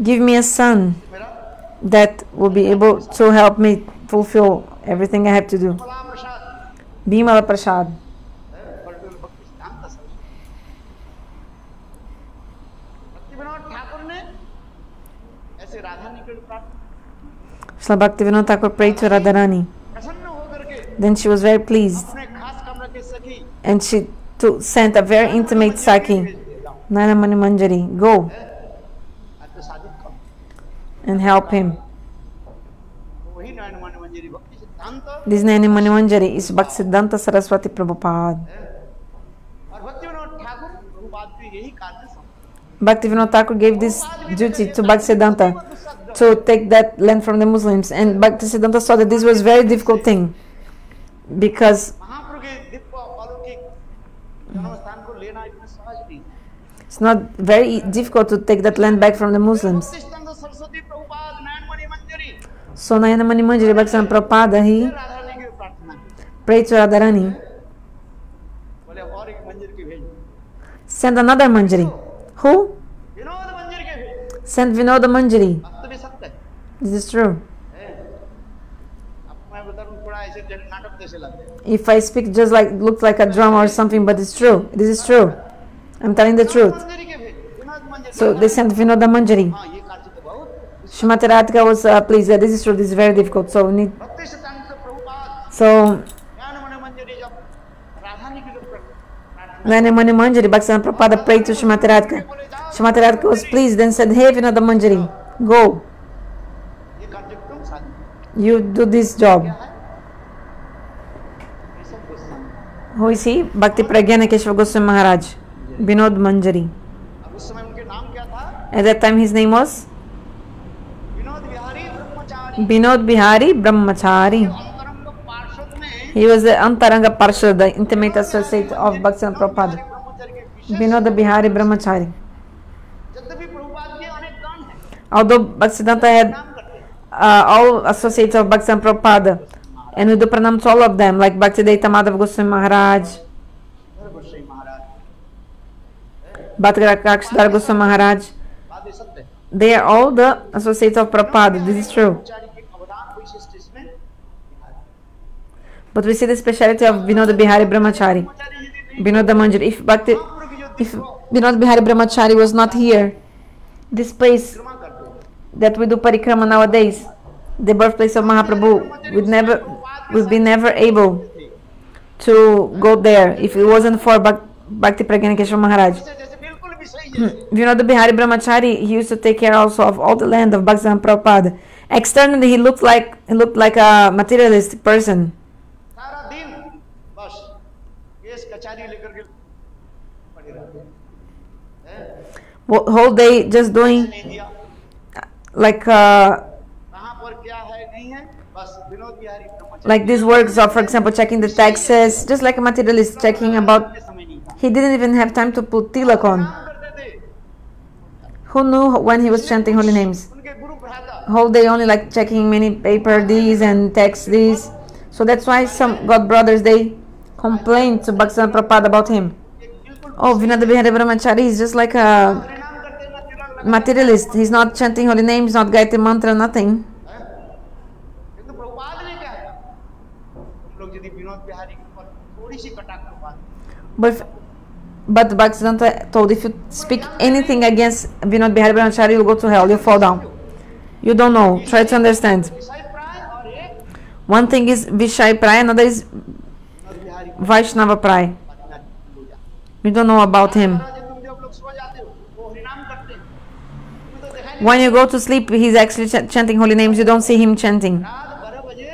give me a son that will be able to help me fulfill everything I have to do. Bhimala Prasad. So BhaktiVinod Thakur prayed to Radharani. Then she was very pleased, and she sent a very intimate Saki, Nayana Manjari, go and help him. This Nayana Manjari is BhaktiSiddhanta Saraswati Prabhupada. BhaktiVinod Thakur gave this duty to BhaktiSiddhanta to take that land from the Muslims, and BhaktiSiddhanta saw that this was a very difficult thing, because it's not very difficult to take that land back from the Muslims. So Nayana Manjari, Bhaktivedanta Prabhupada, he prayed to Radharani, send another Manjari. Who? Send Vinod Manjari. This is true. If I speak just like, looks like a drama or something, but it's true. This is true. I'm telling the truth. So they sent Vinod Manjari. Srimati Radhika was pleased. This is true. This is very difficult. So we need. So Nayana Manjari, Bhaktivedanta Prabhupada prayed to Srimati Radhika. Srimati Radhika was pleased, then said, hey Vinod Manjari, go. You do this job. Who is he? Bhakti Pragyana Keshava Goswami Maharaj. Vinod Manjari. At that time his name was Vinod Bihari Brahmachari Vinod Bihari Brahmachari. अंतरंग पार्षद में He was the Antaranga Parshad, the intimate associate of Bhaktivinoda Prabhupada. ब्रह्मचारी के विशेष Vinod Bihari Brahmachari. यद्यपि प्रभुपाद के अनेक गण हैं Although Bhaktisiddhanta had नाम करते हैं all associates of Bhaktivinoda Prabhupada, and we do pranam to all of them, like Bhaktivedanta Madhav Goswami Maharaj, Goswami Maharaj Bhakti Rakshadhar Goswami Maharaj. बात ये सत्य है They are all the associates of Prabhupada. This is true. ब्रह्मचारी के अवदान वैशिष्ट इसमें दिखा है। But we see the speciality of Vinod Bihari Brahmachari. ब्रह्मचारी यदि नहीं Vinod Manjari. If Vinod Bihari Brahmachari was not here, this place क्षमा करते हैं that we do parikrama nowadays, the birthplace of Mahaprabhu, we'd be never able to go there if it wasn't for Bhakti Pragyanikeshwar Maharaj. जैसे बिल्कुल भी सही है Vinod Bihari Brahmachari, he used to take care also of all the land of Bhaktivinoda Prabhupada. Externally, he looked like a materialistic person. सारा दिन बस case कचहरी लेकर के पड़े रहते हैं Whole day just doing नहीं दिया like कहाँ पर क्या है नहीं है बस विनोद बिहारी ब्रह्मचारी like these works of, for example, checking the taxes, just like a materialist checking about. समय नहीं था He didn't even have time to put tilak on. काम करते थे Who knew when he was chanting holy names? उनके गुरु भ्राता Whole day only like checking many paper these and text these. So that's why some God brothers, they complained to Bhaktivinoda Prabhupada about him. बिल्कुल Oh, Vinod Bihari Brahmachari is just like a परिणाम करते हैं ना तिलक लगा materialist. He's not chanting holy names, not Gayatri mantra, nothing. किंतु प्रभुपाद ने क्या कहा तुम लोग यदि विनोद बिहारी के ऊपर थोड़ी सी कटाक्ष बात But Bhaktisiddhanta told, if you speak anything against Vinod Bihari Brahmachari, you'll go to hell, you'll fall down. You don't know. Try to understand. विषय प्राय और एक One thing is Vishai Pray, another is Vinod Bihari Vaishnava Pray. Patna हो जाए You don't know about him. तुम जब लोग सो जाते हो वो हरिनाम करते हैं तुम्हें तो देखा ही When you go to sleep, he's actually chanting holy names. You don't see him chanting. रात 12 बजे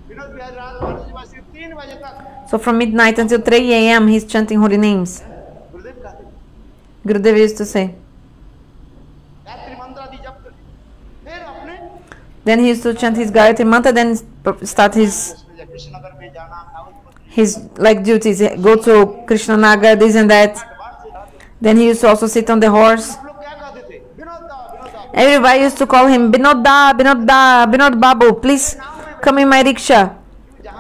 विनोद बिहारी रात 12 बजे से 3 बजे तक So from midnight until 3 a.m., he's chanting holy names. गुरुदेव कहते हैं Gurudev used to say. Gayatri मंत्र आदि जप करके फिर अपने Then he used to chant his Gayatri mantra, then start Krishnanagar में जाना कावत his like duties. Go to Krishna Nagar, this and that. Then he used to also sit on the horse. लोग क्या कहते थे विनोद दा Everybody used to call him Binod Da, Binod Da, Binod Babu. Please come in my rickshaw,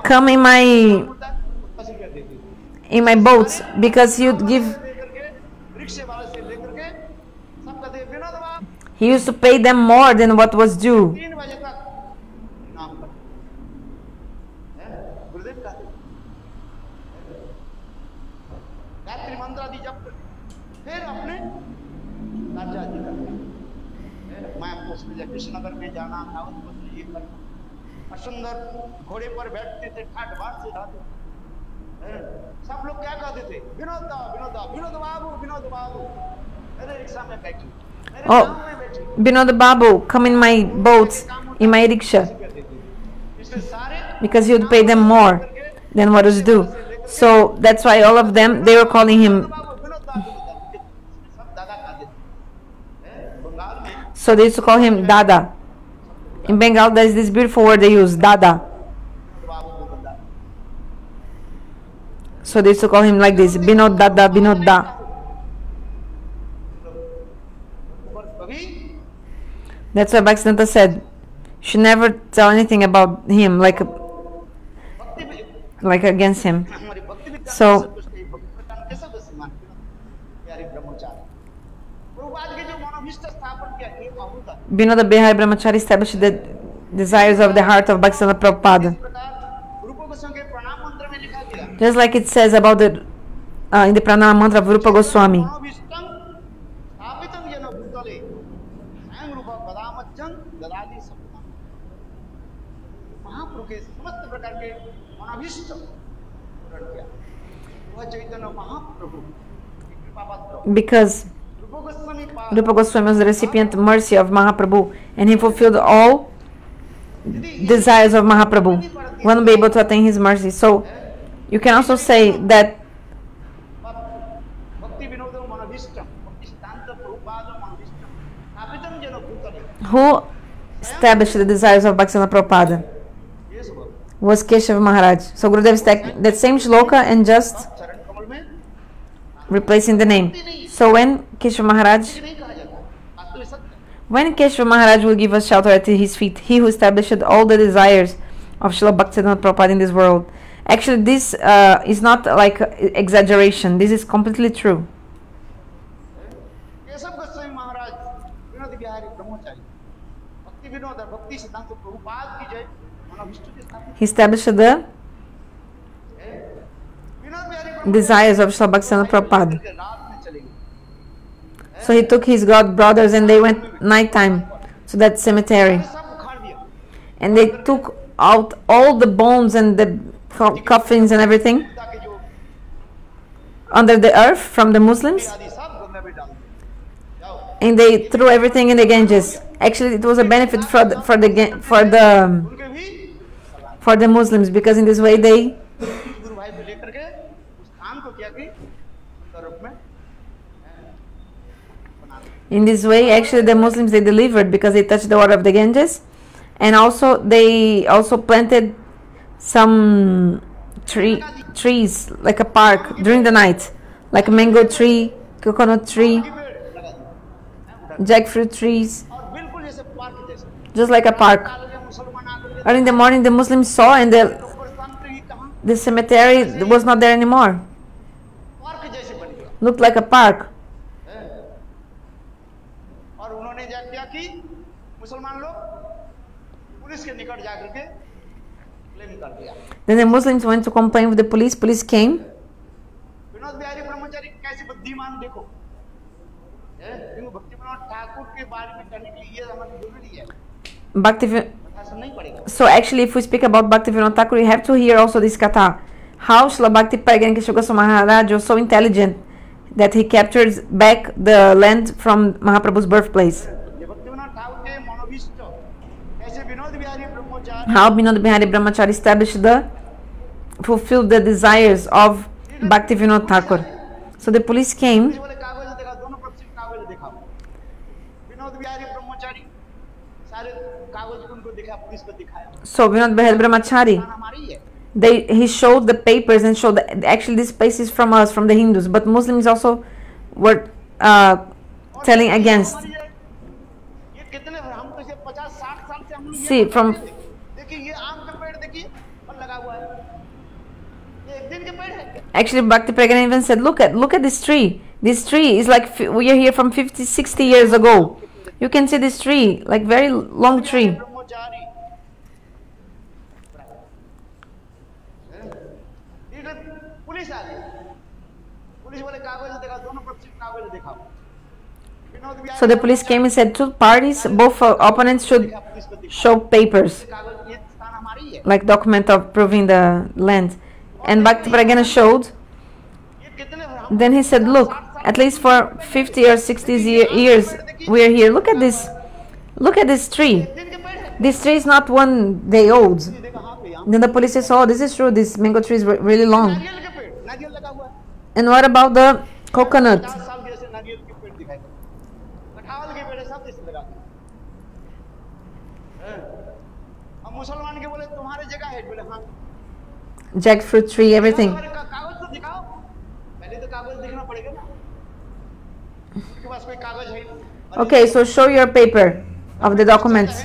come in my ऐसे कहते थे boats, because he would give. लेकर के रिक्शे वाले से लेकर के सब कहते हैं विनोद बाबू He used to pay them more than what was due. 3 बजे तक नाम पर गुरुदेव कहते हैं गायत्री मंत्र आदि जप करके फिर अपने कार्य आदि करते हैं मैं आपको समझा कृष्णनगर में जाना कावत पत्र ये करना और सुंदर घोड़े पर बैठते थे ठाट बाट से जाते सब लोग क्या कहते थे विनोद दा विनोद बाबू अरे रिक्शा में बैठी मेरे Oh, गांव में बैठी Binod Babu, come in my boats, in my rickshaw, कहते थे इसलिए सारे because he would pay them more than what was due. So that's why all of them, they were calling him. बाबू विनोद दा सब दादा कहते थे बंगाल में So they used to call him Dada. In Bengal, there is this beautiful word they use, Dada. बाबू विनोद दा So they used to call him like this, Binod Dada, Binod Da. और कभी That's why Bhaktisiddhanta said, you should never tell anything about him, like भक्ति में against him. हमारी भक्ति में So- भक्ति प्रदान कैसे कैसे मान प्यारे ब्रह्मचारी प्रभुपाद के जो मनोभिष्ट स्थापन किया एक अमृत Vinod Bihari Brahmachari established the desires of the heart of Bhaktisiddhanta Prabhupada. इस प्रकार रूप गोस्वामी के प्रणाम मंत्र में लिखा गया Just like it says about the in the pranama mantra of Rupa Goswami. मनोभिष्टं स्थापितं येन भूतले स्वयं रूप गदामज्जं ददाति सप्तम महाप्रभु के समस्त प्रकार के मनोभिष्ट पूर्ण किया वह चैतन्य महाप्रभु की कृपा पात्र Because रूप Goswami Rupa Goswami was the recipient mercy of Mahaprabhu, and he fulfilled all desires of Mahaprabhu. One will be able to attain his mercy. So you can also say that भक्ति विनोद मनोभिष्टम भक्ति सिद्धांत Prabhupada मनोभिष्टम Who established the desires of Bhaktivinoda Prabhupada? Was Keshav Maharaj. So Gurudev is that same shloka and just replacing the name. So when Keshav Maharaj will give us shelter at his feet, he who established all the desires of Srila Bhaktivinoda Prabhupada in this world. Actually, this is not like exaggeration. This is completely true. He established the desires of Srila Bhaktivinoda Prabhupada. So he took his god brothers and they went nighttime to that cemetery. And they took out all the bones and the coffins and everything under the earth from the Muslims. And they threw everything in the Ganges. Actually, it was a benefit for the Muslims, because in this way they actually the Muslims, they delivered because they touched the water of the Ganges, and also they also planted some trees like a park during the night, like a mango tree, coconut tree, jackfruit trees, just like a park. Early in the morning, the Muslims saw, and the cemetery was not there anymore. Looked like a park. Then the Muslims went to complain with the police. Police came. So actually, if we speak about BhaktiVinod Thakur, you have to hear also this katha. How Srila Bhakti Maharaj was so intelligent that he captures back the land from Mahaprabhu's birthplace. How Vinod Bihari Brahmachari fulfilled the desires of BhaktiVinod Thakur. So the police came. So Vinod Bihari Brahmachari, he showed the papers and showed that actually this place is from us, from the Hindus, but Muslims also were telling against. See, from actually Bhakti Pragana even said, look at this tree. This tree is like we are here from 50, 60 years ago. You can see this tree, like very long tree. So the police came and said two parties, both opponents should show papers, like document of proving the land. And Bhakti Pragana showed. Then he said, look, at least for 50 or 60 years we are here. Look at this. Look at this tree. This tree is not one day old. Then the police says, oh, this is true. This mango tree is really long. And what about the coconut? Jackfruit tree, everything. Okay, so show your paper of the documents.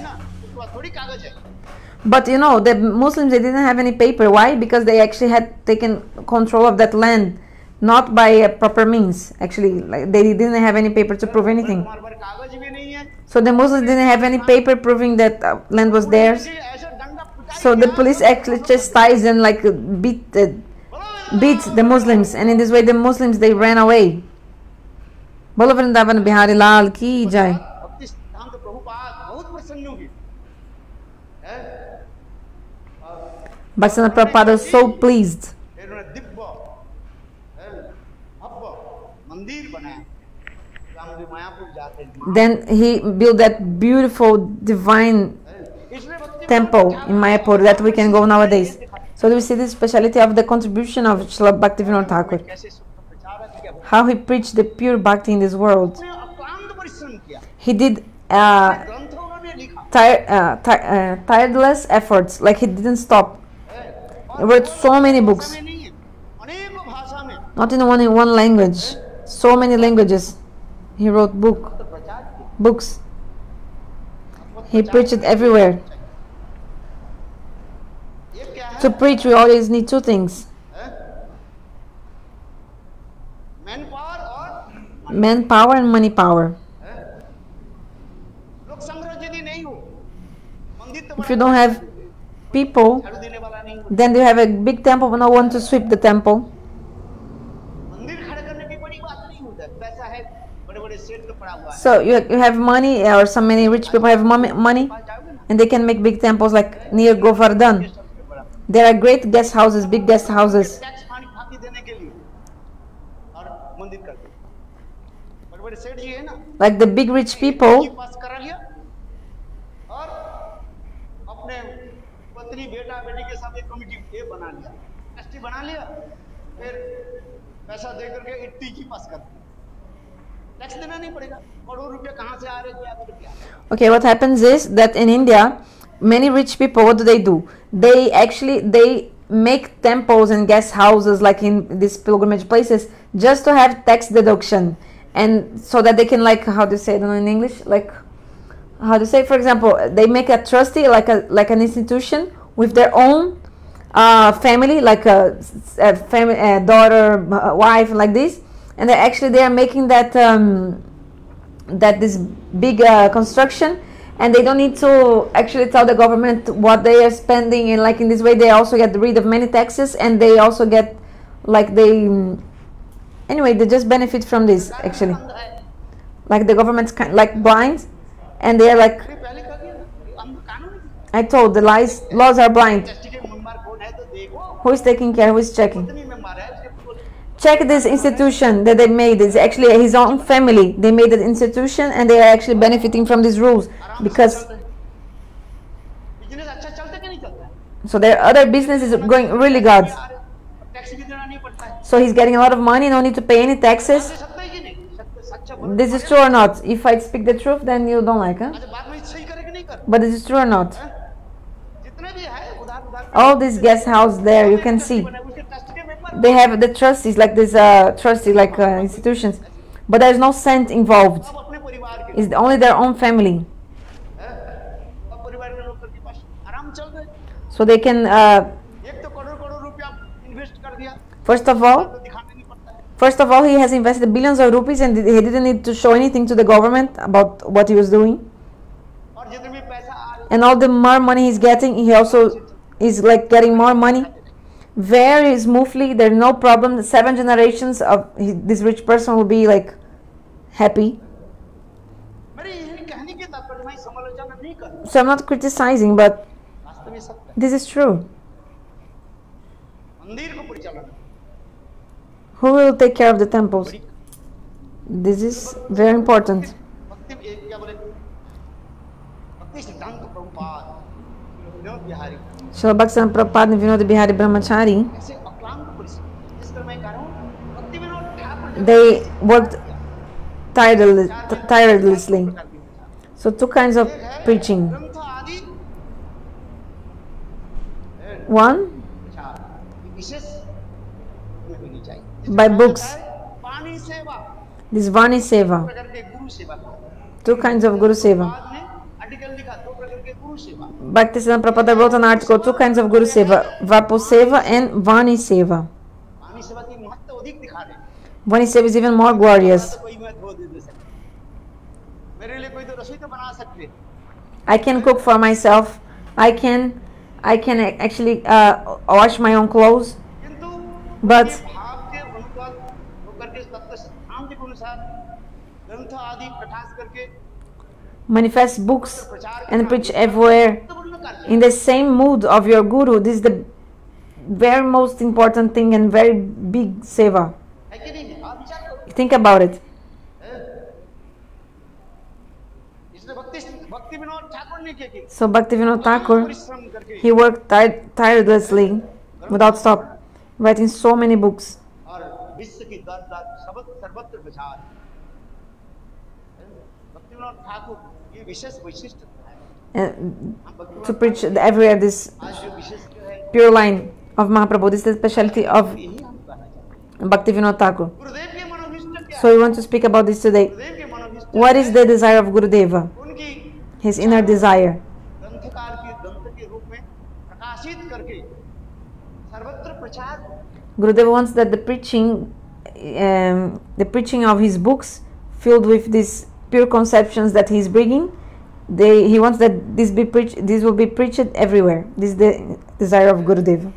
But you know, the Muslims, they didn't have any paper. Why? Because they actually had taken control of that land, not by proper means. Actually, like, they didn't have any paper to prove anything. So the Muslims didn't have any paper proving that land was theirs. So the police actually chastised and like beat the Muslims, and in this way the Muslims, they ran away. Bolo Vrindavan Bihari Lal ki jai. Bhaktivinoda Prabhupada was so pleased. Then he built that beautiful divine temple in Mayapur that we can go nowadays. So we see the speciality of the contribution of Srila BhaktiVinod Thakur. How he preached the pure bhakti in this world. He did ग्रंथ उन्होंने लिखा, tireless efforts, like he didn't stop. He wrote so many books, समय नहीं है, अनेकों भाषा में not in one language, so many languages. He wrote प्रचार किया। books. He preached it everywhere. ये क्या है? To preach, we always need two things: man power और manpower and money power. लोक संग्रह यदि नहीं हो, मंदिर तो If you don't have people, झाड़ू देने वाला नहीं हो, then you have a big temple but no one to sweep the temple. मंदिर खड़ा करने की बड़ी बात नहीं होता है, पैसा है, बड़े बड़े सेठ तो पड़ा हुआ है, So you have money, or so many rich people have money, पास जाओगे ना, and they can make big temples like near Govardhan. सबसे बड़ा There are great guest houses, big guest houses. Tax फांकी देने के लिए और मंदिर करते, बड़े बड़े सेठ जी है ना, Like the big rich people, पास करा लिया और अपने पत्नी बेटा बेटी के साथ एक कमिटी ये बना लिया, ट्रस्टी बना लिया, फिर पैसा दे करके इट्टी की पास कर दिया, टैक्स देना नहीं पड़ेगा, करोड़ रुपए कहाँ से आ रहे क्या करके आ रहे। okay, what happens is that in India, many rich people, what do? They make temples and guest houses like in these pilgrimage places just to have tax deduction, and so that they can, like, how do you say it in English, like, how to say, for example, they make a trustee, like an institution with their own family, like a family, daughter, wife, like this, and they are making that this big construction, and they don't need to actually tell the government what they are spending, and like in this way they also get rid of many taxes, and they also get, like, anyway, they just benefit from this actually. Like the government's like blind, and they are like, अरे पहले कर दिया ना, हम कानून है, I told, the laws are blind. Trustee के member कौन है तो देखो, Who is taking care? Who is checking? कितनी मेंबर है इसके बोलो, Check this institution that they made. It's actually his own family. They made an institution, and they are actually benefiting from these rules because business अच्छा चलता कि नहीं चलता, so their other business is going really good. Tax भी देना नहीं पड़ता है, So he's getting a lot of money, no need to pay any taxes. सत्ता है कि नहीं, सच्चा बोलो, This is true or not? If I speak the truth, then you don't like, huh? अच्छा बात में सही करे कि नहीं कर, But this is true or not? जितने भी है उधार उधार All these guest house there, you can see. उसके ट्रस्ट के member, They have the trustees, like this trustee, like institutions, but there's no cent involved. अब अपने परिवार के It's only their own family, अब परिवार के लोग के पास आराम चल रहे, so they can. एक तो करोड़ करोड़ रुपया इन्वेस्ट कर दिया, First of all, तो दिखाने नहीं पड़ता है, he has invested billions of rupees, and he didn't need to show anything to the government about what he was doing. और जितने भी पैसा आ रहा And all the more money he's getting, he also is like getting more money very smoothly. There's no problem. 7 generations of this rich person will be like happy. मेरे यही कहने के तात्पर्य मैं समालोचना नहीं कर, So I'm not criticizing, but वास्तव में सत्य है, this is true. मंदिर को परिचालन, Who will take care of the temples? This is very important. भक्ति क्या बोले, भक्ति सिद्धांत Prabhupada Vinod Bihari Srila BhaktiSiddhanta Prabhupada and Vinod Bihari Brahmachari, ऐसे अक्लांत परिश्रम, जिस तरह मैं कह रहा हूँ भक्ति Vinod Thakur they worked tirelessly. So 2 kinds of preaching. ग्रंथ आदि One, विचार विशेष में होनी चाहिए, by books. पानी सेवा, This Vani Seva. प्रकार के गुरु सेवा, 2 kinds of Guru Seva. बाद में आर्टिकल लिखा 2 प्रकार के गुरु सेवा, BhaktiSiddhanta Prabhupada wrote an article, 2 kinds of Guru Seva, Vapu Seva and Vani Seva. पानी सेवा की महत्व अधिक दिखा रहे हैं, Vani Seva is even more glorious. तो कोई मैं धो दे सकता, मेरे लिए कोई तो रसोई तो बना सकते, I can cook for myself. I can actually wash my own clothes. किंतु But भाव के अनुकूल होकर के तत्व सिद्धांत के अनुसार ग्रंथ आदि प्रकाश करके manifest books and preach everywhere महत्वपूर्ण कार्य in the same mood of your Guru. This is the very most important thing and very big seva. है कि नहीं, आप विचार करो, Think about it. इसलिए भक्ति विनोद ठाकुर ने क्या किया, So BhaktiVinod Thakur, परिश्रम करके he worked tirelessly without stop, writing so many books. और विश्व की दर दर सर्वत्र प्रचार, भक्ति भक्तिविनोद ठाकुर ये विशेष वैशिष्ट्य है। And to preach everywhere this आज जो विशेष है pure line of Mahaprabhu. This is the specialty of यही हम कहना चाहते हैं। BhaktiVinod Thakur. गुरुदेव के मनोभिष्ट क्या So we want to speak about this today. गुरुदेव के मनोभिष्ट What is the desire of Gurudeva? उनकी His inner desire. ग्रंथकार की ग्रंथ के रूप में प्रकाशित करके सर्वत्र प्रचार Gurudeva wants that the preaching of his books, filled with these pure conceptions that he is bringing, he wants that this will be preached everywhere. This is the desire of Gurudeva.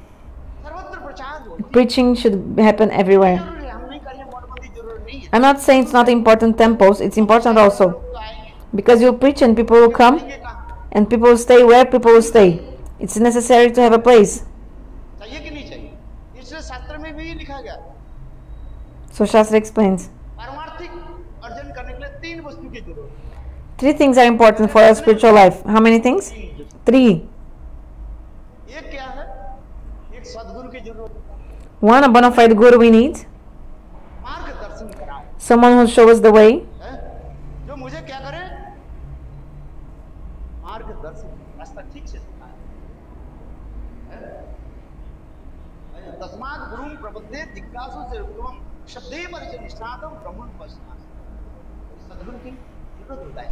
सर्वत्र प्रचार हो। Preaching should happen everywhere. जरूरी है, हम नहीं करें मोटबंदी जरूरी नहीं है। I'm not saying it's not important temples, it's important also. लोग तो आएंगे, Because you preach and people will come आएंगे कहाँ? and people will stay where people will stay. It's necessary to have a place. चाहिए कि नहीं चाहिए? इसलिए शास्त्र में भी लिखा गया So Shastra explains. पारमार्थिक अर्जन करने के लिए तीन वस्तु की जरूरत है। 3 things are important for our spiritual life. How many things? 3. एक क्या है? एक सद्गुरु की जरूरत है, 1, a bona fide guru we need. मार्गदर्शन कराए, Someone who will show us the way. है? जो मुझे क्या करे? मार्गदर्शन, रास्ता ठीक से सिखाए। है? तस्मात् गुरुं प्रपद्ये जिज्ञासु से पूर्वं शब्दे परिचय निष्णातम ब्रह्मण पश्चात्। सद्गुरु की जरूरत होता है।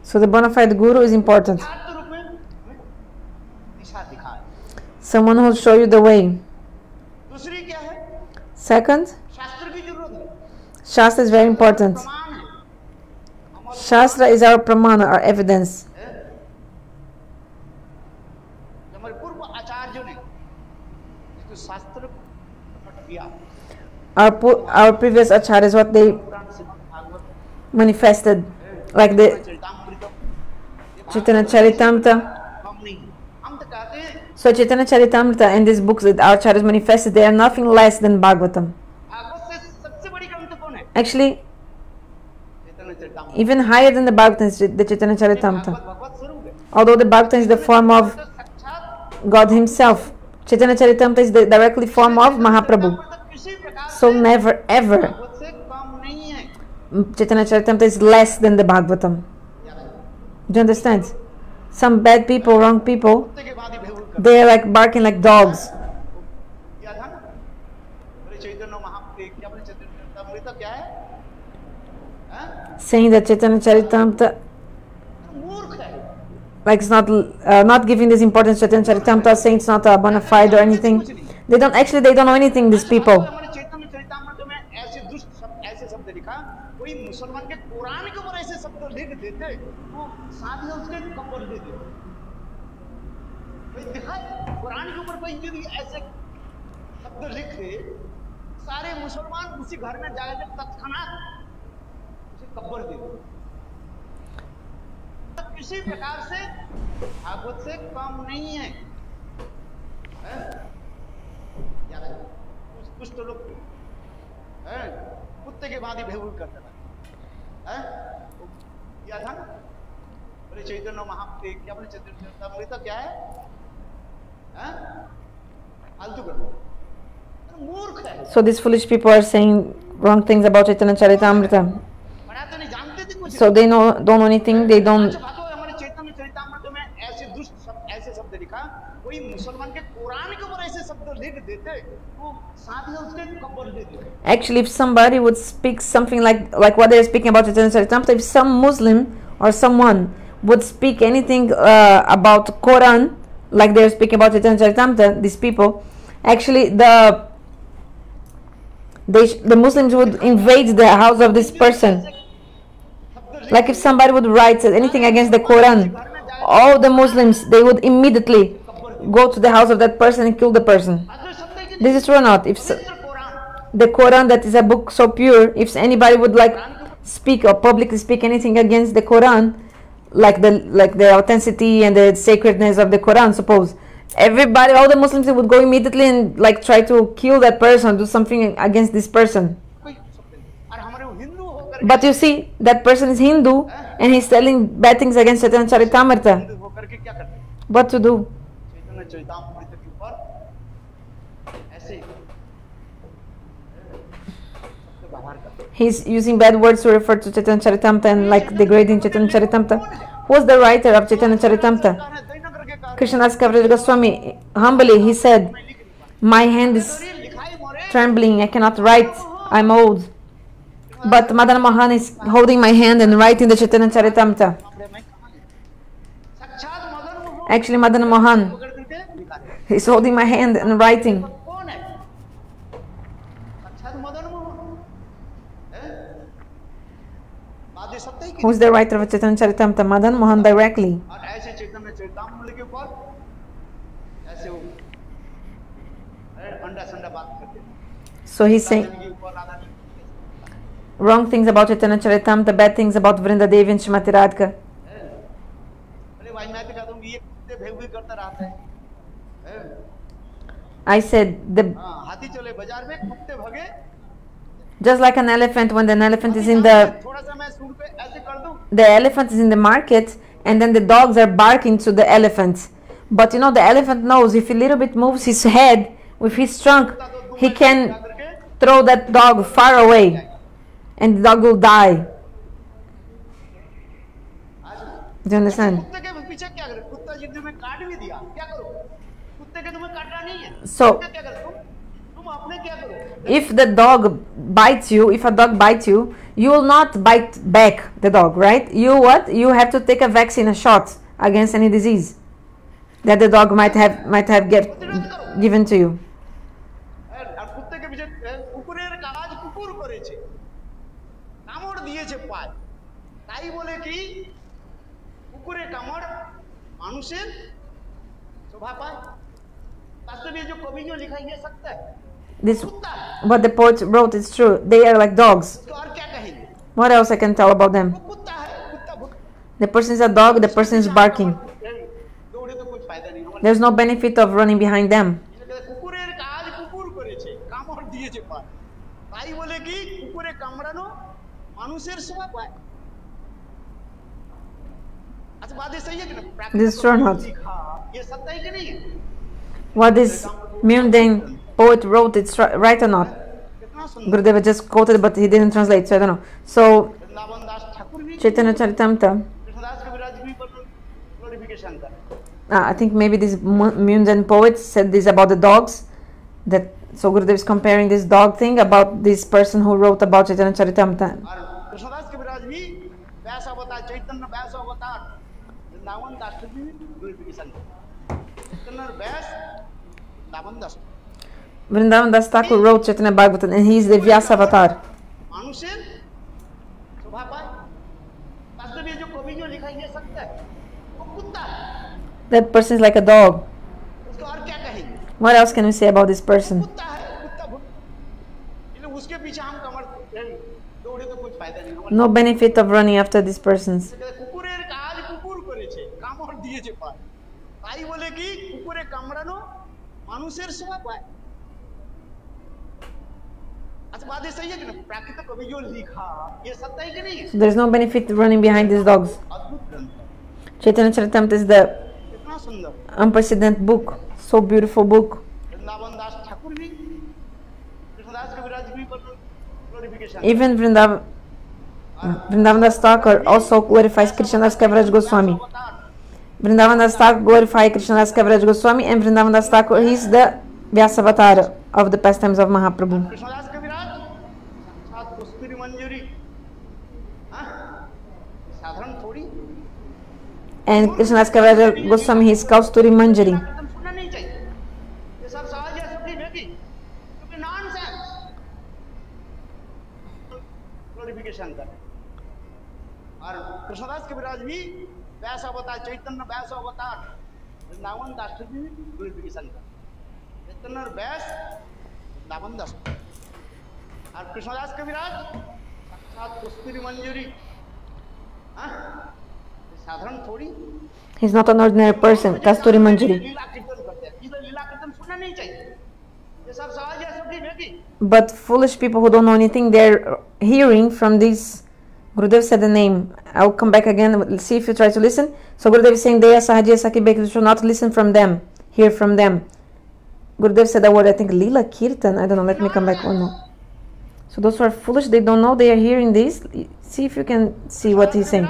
So the bona fide guru is important. यथार्थ रूप में हमें दिशा दिखाए। Someone who will show you the way. दूसरी क्या है? Second, शास्त्र की जरूरत है। Shastra is very important. प्रमाण है। हमारे Shastra is our pramana, our evidence. हमारे पूर्व आचार्यों ने इसको शास्त्र को प्रकट किया। Our previous acharyas, what they Purana Shrimad Bhagavat, manifested, like the Charitamritam, Chaitanya Charitamrita. हम नहीं, हम तो कहते हैं So Chaitanya Charitamrita and these books that our acharyas manifested, they are nothing less than Bhagavatam. Bhagavat से सबसे बड़ी ग्रंथ कौन है? Actually, Chaitanya Charitamrita. even higher than the Bhagavatam is the Chaitanya Charitamrita. भगवत स्वरूप है। Although the Bhagavatam is the form of तो साक्षात God Himself, Chaitanya Charitamrita is the directly form of Mahaprabhu. Charitamrita किसी प्रकार So से never ever भगवत से कम नहीं है। Chaitanya Charitamrita is less than the Bhagavatam. Do you understand? Some bad people, wrong people, कुत्ते के बाद ही भेड़ कर they are like barking like dogs, दिया था ना। बोले चैतन्य महाप्रभु क्या बोले चैतन्य चरितामृत क्या है? हैं? saying that Chaitanya Charitamrita, मूर्ख है। like it's not giving this importance to Chaitanya Charitamrita, saying it's not a bona fide or anything. They don't know anything, these people. हमारे चैतन्य चरितामृत में ऐसे दुष्ट शब्द, ऐसे शब्द लिखा, कोई मुसलमान के कुरान के ऊपर ऐसे शब्द लिख देते, वो साथ ही उसके कब्र दे देते। कोई दिखा कुरान के ऊपर कोई यदि ऐसे शब्द लिख दे, सारे मुसलमान उसी घर में जाकर तत्क्षणात उसे कब्र दे देते। किसी प्रकार से भागवत से कम नहीं है। हैं? याद है? कुछ तो लोग हैं, कुत्ते के बाद ही भेड़ करते था। हैं? क्या था ना? बोले चैतन्य महाप्रभु क्या बोले चैतन्य चरितामृत क्या है? हैं? फालतू कर दो। मूर्ख है। So these foolish people are saying wrong things about Chaitanya Charitamrita. पढ़ाते नहीं, जानते थे कुछ। So they don't know anything. They don't. अच्छा बात हो, हमारे चैतन्य चरितामृत में ऐसे दुष्ट शब्द, ऐसे शब्द लिखा, कोई मुसलमान के कुरान के ऊपर ऐसे शब्द लिख देते, वो साथ ही उसके कब्र दे देते। Actually, if somebody would speak something like what they are speaking about Chaitanya Charitamrita, if some Muslim or someone would speak anything about Quran, like they are speaking about Chaitanya Charitamrita, these people, actually the Muslims would invade the house of this person. Like if somebody would write anything against the Quran, all the Muslims, they would immediately go to the house of that person and kill the person. This is true or not? If the Quran, that is a book so pure, if anybody would like speak or publicly speak anything against the Quran, like the authenticity and the sacredness of the Quran, suppose everybody, all the Muslims, they would go immediately and like try to kill that person, do something against this person. But you see, that person is Hindu and he's telling bad things against Chaitanya Charitamrita. What to do? he's using bad words to refer to Chaitanya Charitamrita and like degrading Chaitanya Charitamrita. Who's the writer of Chaitanya Charitamrita? Krishnadas Kaviraj Goswami, humbly, he said, my hand is trembling, I cannot write, I'm old. But Madan Mohan is holding my hand and writing the Chaitanya Charitamrita. Actually, Madan Mohan is holding my hand and writing. Who's the writer of Chaitanya Charitamrita? Madan Mohan directly. So he's saying wrong things about Chaitanya Charitamrita, bad things about Vrindavan and Srimati Radhika. I said just like an elephant, when an elephant is in the elephant is in the market, and then the dogs are barking to the elephant. But you know, the elephant knows if he little bit moves his head with his trunk, he can throw that dog far away, and the dog will die. Do you understand? So, if the dog bites you, if a dog bites you, you will not bite back the dog, right? You what? You have to take a vaccine, a shot against any disease that the dog might have given to you. This, what the poet wrote is true. They are like dogs. What else I can tell about them? The person is a dog, the person is barking. There's no benefit of running behind them. This is true or not? What this mundane poet wrote, it's right or not? Gurudeva just quoted, but he didn't translate, so I don't know. So, Chaitanya Charitamrita, I think maybe this mundane poet said this about the dogs. So Gurudev is comparing this dog thing about this person who wrote about Chaitanya Charitamrita. Vrindavan Das Thakur wrote Chaitanya Bhagavatam, and he is the Vyasa avatar. That person is like a dog. What else can we say about this person? No benefit of running after these persons. So there's no benefit running behind these dogs. Chaitanya Charitamrita is the unprecedented book, so beautiful book. Even Vrindavan Das Thakur also glorifies Krishnadas Kaviraj Goswami. Vrindavan Das Thakur glorifies Krishnadas Kaviraj Goswami, and Vrindavan Das Thakur is the Vyasa avatar of the pastimes of Mahaprabhu. And Krishnadas Kaviraj Goswami is Kausturi Manjari. He's not an ordinary person, Kasturi Manjari. But foolish people who don't know anything, they're hearing from this. Gurudev said the name. I'll come back again. Let's see if you try to listen. So Gurudev is saying, Deya Sahajiya Sakhi Bhakti, you should not listen from them, hear from them. Gurudev said the word, I think, Lila Kirtan. I don't know, let me come back one more. So those who are foolish, they don't know they are hearing this. See if you can see what he's saying.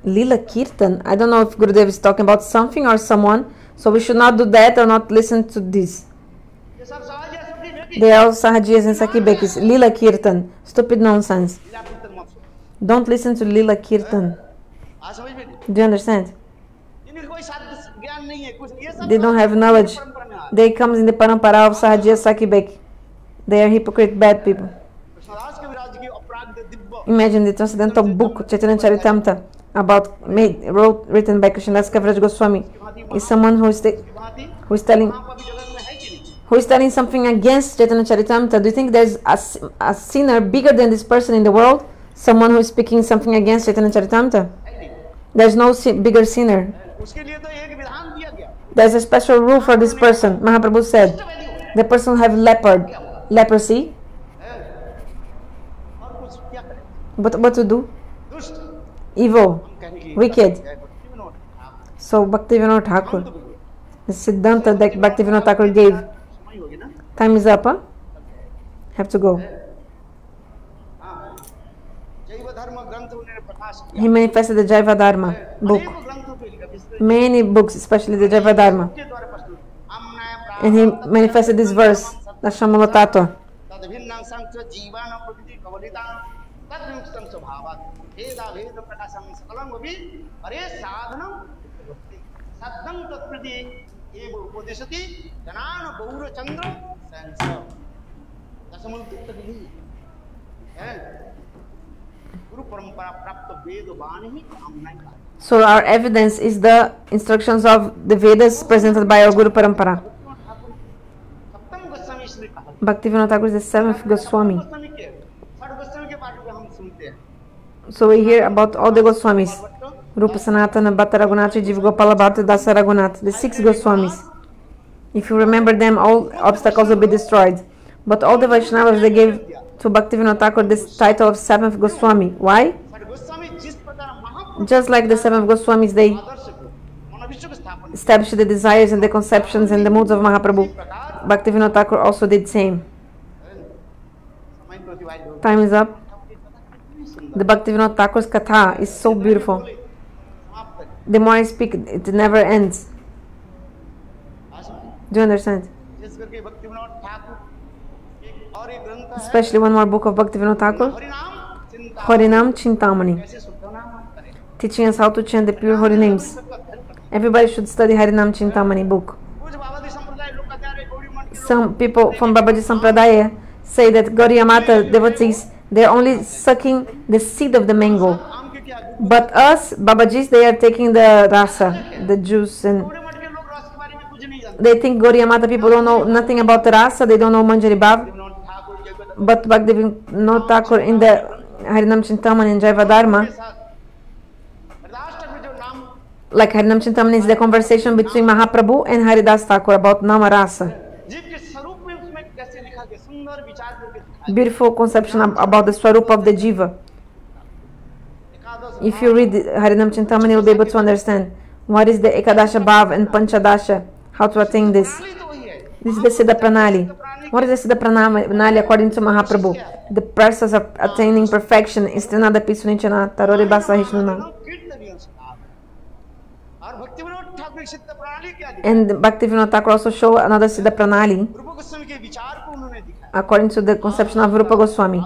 Lila Kirtan. I don't know if Gurudev is talking about something or someone. So we should not do that or not listen to this. They are all Sahajiyas and Sakibekis. Lila Kirtan. Stupid nonsense. Don't listen to Lila Kirtan. Do you understand? They don't have knowledge. They come in the parampara of Sahajiya Sakibeki. They are hypocrite, bad people. Imagine the transcendental book, Chaitanya Charitamrita, written by Krishnadas Kaviraj Goswami, is someone who is telling something against Chaitanya Charitamrita. Do you think there's a sinner bigger than this person in the world? Someone who is speaking something against Chaitanya Charitamrita? There's no bigger sinner. There's a special rule for this person. Mahaprabhu said, the person have leprosy. What to do? Evil, wicked. So BhaktiVinod Thakur, the Siddhanta that BhaktiVinod Thakur gave. Time is up, huh? Have to go. He manifested the Jiva Dharma book. Many books, especially the Jiva Dharma. And he manifested this verse, the Shamala Tattva. So our evidence is the instructions of the Vedas presented by our Guru Parampara. BhaktiVinod Thakur is the 7th Goswami. So we hear about all the Goswamis. Rupa Sanatana, Bhatta Raghunatha, Jiva Gopala Bhatta, Dasa Raghunatha, the 6 Goswamis. If you remember them, all obstacles will be destroyed. But all the Vaishnavas, they gave to BhaktiVinod Thakur this title of 7th Goswami. Why? Just like the 7th Goswamis, they established the desires and the conceptions and the moods of Mahaprabhu. BhaktiVinod Thakur also did same. Time is up. The BhaktiVinod Thakur's Katha is so beautiful. The more I speak, it never ends. Do you understand? Especially one more book of BhaktiVinod Thakur, Harinama Chintamani, teaching us how to chant the pure holy names. Everybody should study Harinama Chintamani book. Some people from Babaji Sampradaya say that Gauriya Mata devotees, they are only sucking the seed of the mango. But us, Babajis, they are taking the rasa, the juice, and they think Gauriya Mata people don't know nothing about the rasa, they don't know Manjari Bhav. But BhaktiVinod Thakur in the Harinama Chintamani and Jiva Dharma, like Harinama Chintamani is the conversation between Mahaprabhu and Haridas Thakur about Nama Rasa. Beautiful conception about the Swarupa of the Jiva. If you read Harinama Chintamani, you'll be able to understand what is the Ekadasha Bhav and Panchadasha, how to attain this. This is the Siddha Pranali. What is the Siddha Pranali according to Mahaprabhu? The process of attaining perfection is Trinada Pisunichana Tarori Basahishnuna. And BhaktiVinod Thakur also show another Siddha Pranali according to the conception of Rupa Goswami.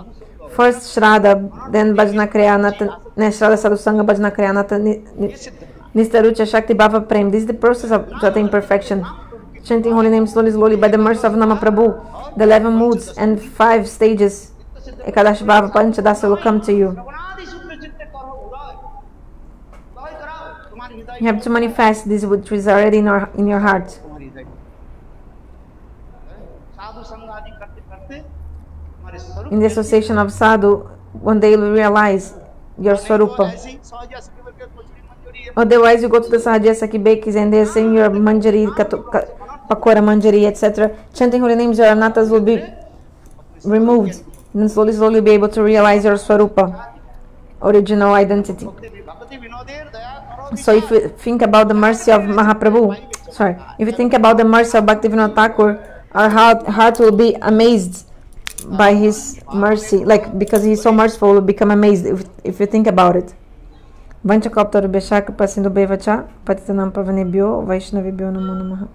First Shraddha, then Bhajana Kriyanata, Shraddha Sadhu Sanga Bhajana Kriyanata, Nistarucha Shakti Bhava Prem. This is the process of to attain perfection. Chanting holy names slowly by the mercy of Mahaprabhu, the 11 moods and 5 stages, Ekadash Bhava Panchadasa will come to you. You have to manifest this which is already in your heart. In the association of sadhu, one day you will realize your swarupa. Otherwise, you go to the Sahajiya Sakibekis and they are saying your manjari, pakora manjari, etc. Chanting holy names, your anatas will be removed. Then slowly you'll be able to realize your swarupa, original identity. So if you think about the mercy of Mahaprabhu, if you think about the mercy of BhaktiVinod Thakur, our heart will be amazed by his mercy, like because he's so merciful, we'll become amazed if you think about it. Vancha Kaptar Beshak Pasindo Bevacha, Patitanam Pavanebhyo, Vaishnavibhyo Namo Namaha.